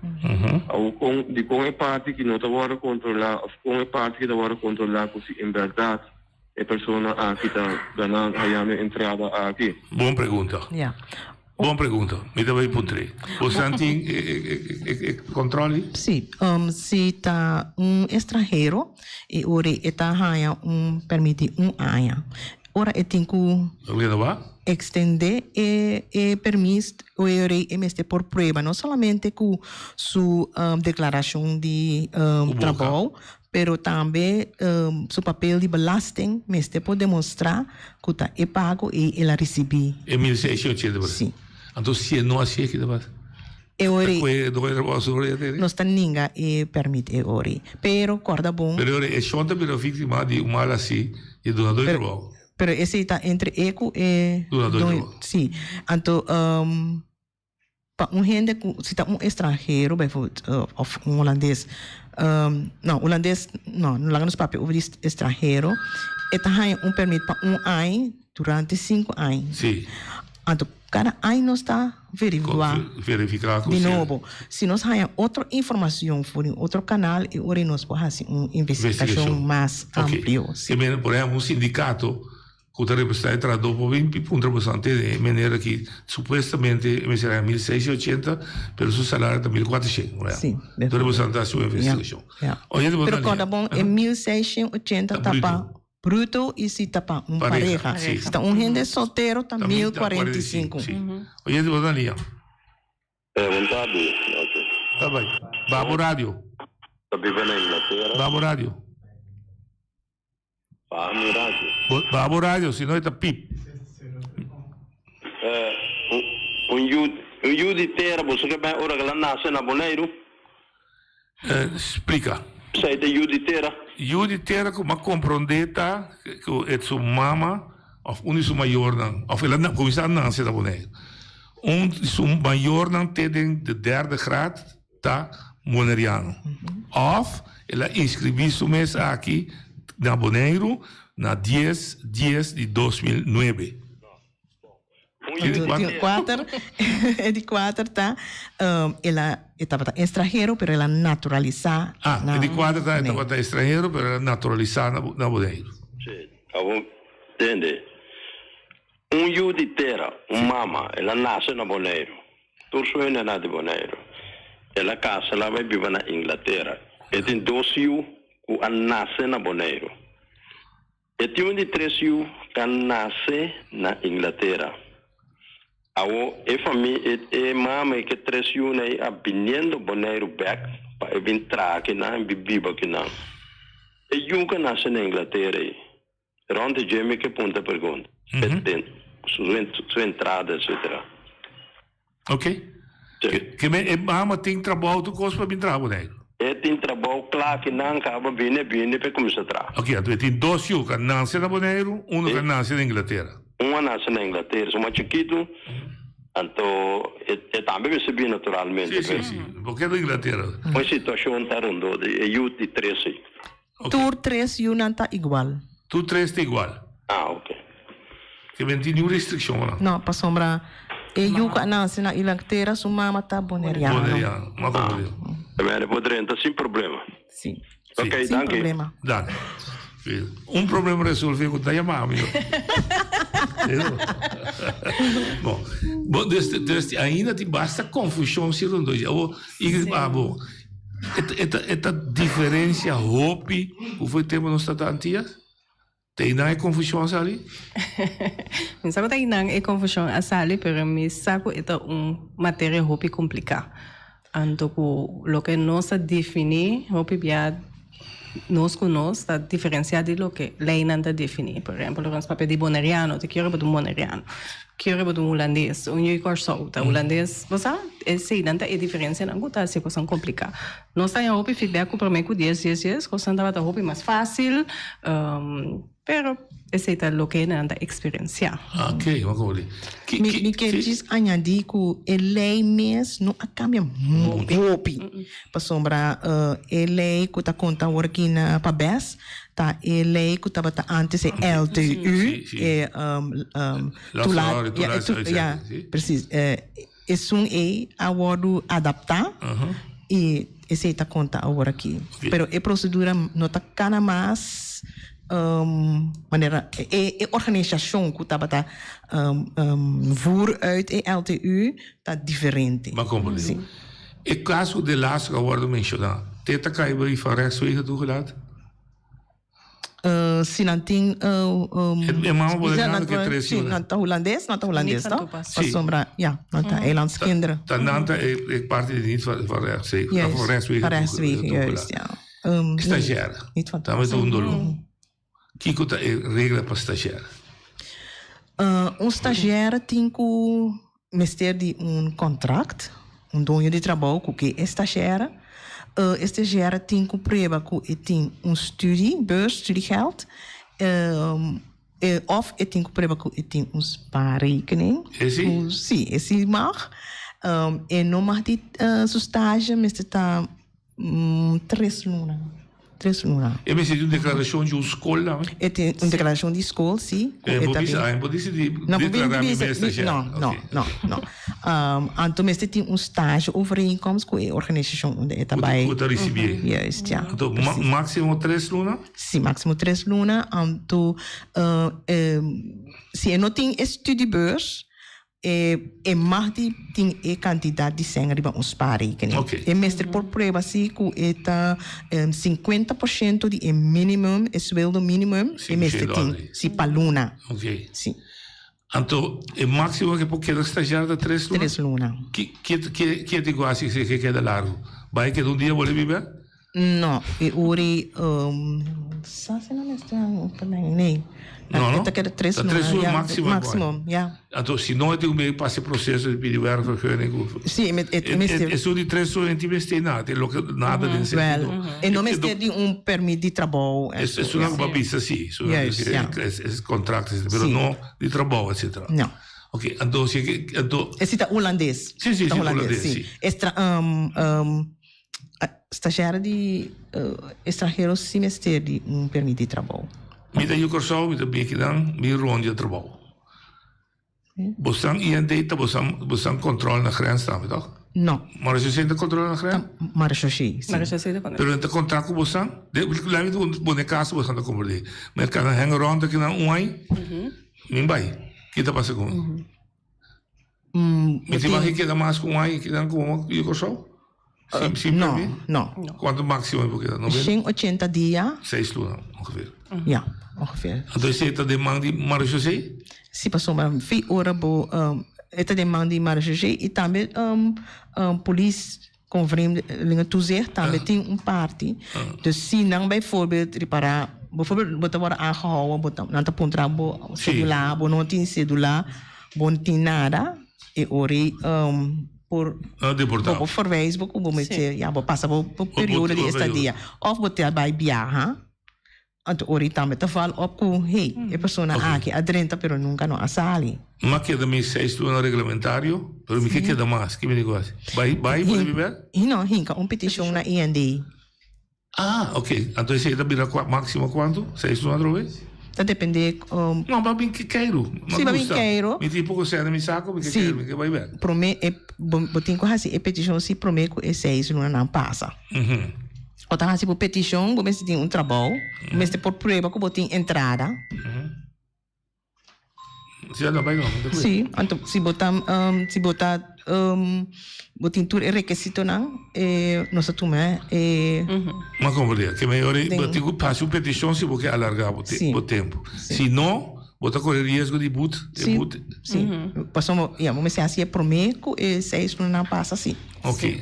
Com a parte que não está worden controlar, of com a parte que está worden controlar, se em verdade a pessoa aqui está ganhando a entrada aqui. Boa pergunta. Yeah. Buona pregunta, mi devi puntre. Posanti controlli? Sì, se está estrangeiro e ora está haya permite anno. Ora tem que extender e permiso ora é por prova, não somente com sua declaração de trabalho, pero também seu papel de belasting, mas pode demonstrar que está pago e ela recebe. E 1.680? Sim. Então, se não assim que deve não está ninguém e permite ora. Pero corda bom. Pero é chonta pero vítima de uma assim e donador de trabalho. Pero esse está entre eco e donador de trabalho. Sim. Então, para gente que se está estrangeiro, bijvoorbeeld of holandês, não, holandês não lá nos papéis over estrangeiro, está ganhando permito para ano durante 5 anos. Sim. Então, cada ano nós está verificado de novo. Se nós ganhamos outra informação por outro canal, e ora nós podemos fazer uma investigação mais ampla. Por exemplo, sindicato que está representado dopo 20 punti de maneira que supostamente será 1.680, pero su salário é 1.400. Sim. Então, representar a sua investigação. Pero quando bom é 1.680 tapa bruto e se tapa pareja. Se está gente solteiro, está 1.045. Oye, de boa linha. Boa tarde. Tá bem. Vamos rádio. Está vivendo na Inglaterra? Vamos rádio. Vamos rádio, senão está pip. Judi terra, você que bem ora que lá nasce na Boneiro? Explica. Sei de Judi terra? Judi terra como compreendeta que é sua mama of sua maior não, of ela não começar a nascer na Boneiro. Sua maior não tem de 3º grado tá moneriano. Of ela inscrevi sua mês aqui na Boneiro na 10 de 2009. De 4 tá ela estava estrangeiro, pero ela naturalizada. De 4 tá estava estrangeiro, pero ela naturalizada na Boneiro. Sim, entende? Judi terra, mama, ela nasce na Boneiro. Tu suena na de Boneiro. Ela casa, ela vai viver na Inglaterra. E tem 2 filhos que nasce na Boneiro. E tem de 3 filhos que nasce na Inglaterra. E família, e mama que 3 filhos aí a vindo Boneiro back para entrar aqui na viver aqui na. E um que nasce na Inglaterra aí. Ronde Jamie que ponta pergunta. Sua entrada, etc. Ok. Que mama tem trabalho do curso para entrar Boneiro. Tem trabalho claro que não acaba vindo para começar a trabalhar. Ok, então tem 2 filhos que nascem na Boneiro, que nasce na Inglaterra. Nasce na Inglaterra, são mais chiquitos, então também recebi naturalmente. Sim. Porque é da Inglaterra. Uma situação está rondando, eu de 13. Tu 3 não está igual. Tu 3 está igual. Ok. Que não tem nenhuma restrição, não? Não, para sombra. E eu que nasce na Inglaterra, sua mama está boneriana. Boneriana, Bene, potremmo, sem problema. Sim. Ok, Sem danke. problema. Dá. Um problema resolvido com a chamada, meu. Bom, desde ainda tem basta confusão se não dois. Bom. Esta diferença hopi, o foi tempo nos tatantias? Tem não é confusão ali? Não sabe tem não é confusão ali, pero me saco esta matéria hopi complicada. Então, o que nós definir hopi biad nós conosco está diferenciado de lo que lei não está definir. Por exemplo, nós papel de boneriano, te quero para um boneriano, quero para um holandês, eu corso, tá holandês, você esse não é diferença não está assim coisa complicada. Nós temos hopi feedback para mim com 10, coisa não está hopi mais fácil, pero esse é o que não está experienciar. Ok, vamos ver. Me quer dizer añadir que a lei mesmo não cambia muito. Para sombra, a lei que está contando aqui na PABES, tá a lei que estava antes é LTU, é preciso. Esse é agora adaptar e esse está contando agora aqui. Pero a procedura não está cada mais maneira a organização que estava voer uit a LTU está diferente. Maar kom maar. Het caso de laatste geworden mencionado. Teta caiba e rechtswegen toegelaten? Se não tem não está holandês, não? Para sombra, não está eilandskinderen. Tananta é parte de niet van rechtswegen. Van rechtswegen, juist, ja. Stagiaire. Dat is een dolo. Que é regra para estagiário? Estagiário tem que ter um contrato, dono de trabalho que é estagiário. Estagiário tem que provar que tem beurs, studiegeld. Of tem que provar que tem spaarrekening. Sim, esse mag. E não mag dit estágio, mas está 3 lunas. E me senti uma declaração de escola? É uma declaração de escola, sim. Pode ser declarar minha estagiário? Não. Então, mas tem estágio overeenkomst com a organização onde está bem. Você recebeu? Juist, ja. Então, máximo 3 lunas? Sim, máximo 3 lunas. Então, se não tem estudiebeurs, mag die ting e quantidade de sangue para uns spaarrekening. E mestre por prova se que eta 50% de minimum, é sueldo minimum, e mestre tem se paluna. Ok. Sim. Então, o máximo que pode estagiar de 3 lunas? 3 lunas. Que te gosta que queda largo? Vai que um dia vou viver? Não, e ori só se não está nem. Não. Dat er 3 maximum, ja. Então, se não é de meio para esse processo de pedir vergonha, sim, é só de 3 horas em time tem nada, nada de sentido. E não é de permiso de trabalho. É uma babisa, sim, é contrato, mas não de trabalho, etc. Não. Ok, então, esse está holandês. Sim, holandês, sim. Estagiário de estrangeiro sim ter de permiso de trabalho. Me dá o curso, me dá bem que dan, me ronde de trabalho. Você identifica, você controla na grens, sabe, toch? Não. Maar você sente controle na grens? Maar você sim. Pero então contrato com você, lá me do bonecaço você não compreende. Mas cada hang around aqui na aí, me vai. Que tá passando com? Me te vai que dá mais com aí que dá com o curso? Não. Quanto máximo é porque não vem? 80 dias. 6 lunas, ongeveer. Ja, ongeveer. Então você está demandando de marechaussee? Sim, passou para 4 horas está demandando de marechaussee e também polícia convém toezicht também tem parte. Dus se não bijvoorbeeld reparar, bijvoorbeeld worden aangehouden, não está pontrando celular, não tem celular, não tem nada e ori por Facebook, passa por período de estadia. Of você vai viajar, então ori também te fala op com a pessoa aqui adrenta, pero nunca não asali. Mas que também se estuda regulamentário, pero me queda mais, que me negócio. Vai pode viver? Não, hinca petição na IND. Ok. Então você está vira máximo quanto? 6 lunas outra vez? depende. Não, mas bem que quero. Sim, bem quero. Me tipo que me saco, porque quero, que vai bem. Prome botin ko hasi petition si prome ko E6 não passa. O tá hasi por petition, bo mes tem trabalho, mes por prueba ko botin entrada. Sim, não vai não. Sim, então se botar botin tur requisito não, nossa turma Mas como é que melhor botin ko passe uma petição se você alargar o tempo. Se não, bota correr risco de boot. Sim. Passamos, vamos ser assim, prometo e 6 não passa assim. Ok.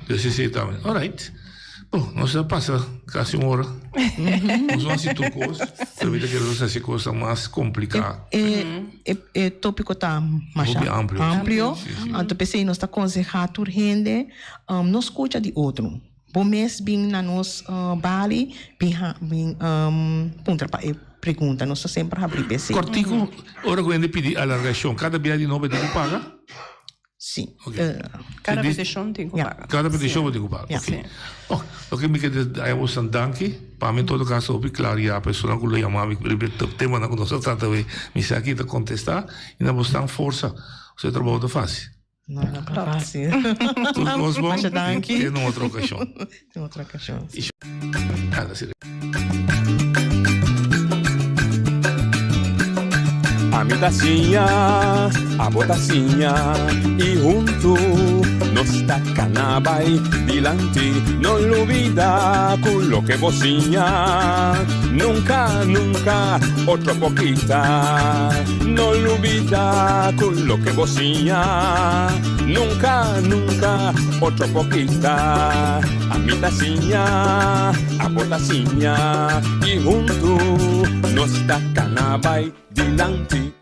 Eu sei também. Alright. Bom, nós já passa quase uma hora. Nós vamos assistir coisas. Permita que nós assistir coisas mais complicadas. O tópico está mais amplo. Então, pensei, nós está aconselhando a gente, não escuta de outro. Bom mês, bem na nossa Bali, bem pergunta, nós sempre abrimos PC. Cortico, ora quando pedir alargação, cada dia de novo tem que pagar? Sim. Cada petição tem que pagar. Cada petição tem que pagar. Ok. O que me quer dizer, eu vou danke, para mim, em todo caso, eu clarear a pessoa que eu chamava, o tema que nós tratamos, me sei aqui para contestar, e nós vamos força. Você trabalha fácil. Não é fácil. Tudo nós vamos ter uma outra ocasião. Tem outra ocasião. Nada, sim. A mi tacinha, a botacinha e junto nos tacanabay dilante, no olvida quello que vocinha, nunca, nunca, otro poquita, no olvida quello que vocinha, nunca, nunca, otro poquita, a mi tacinha, a botacinha e junto nos tacanabay dilante.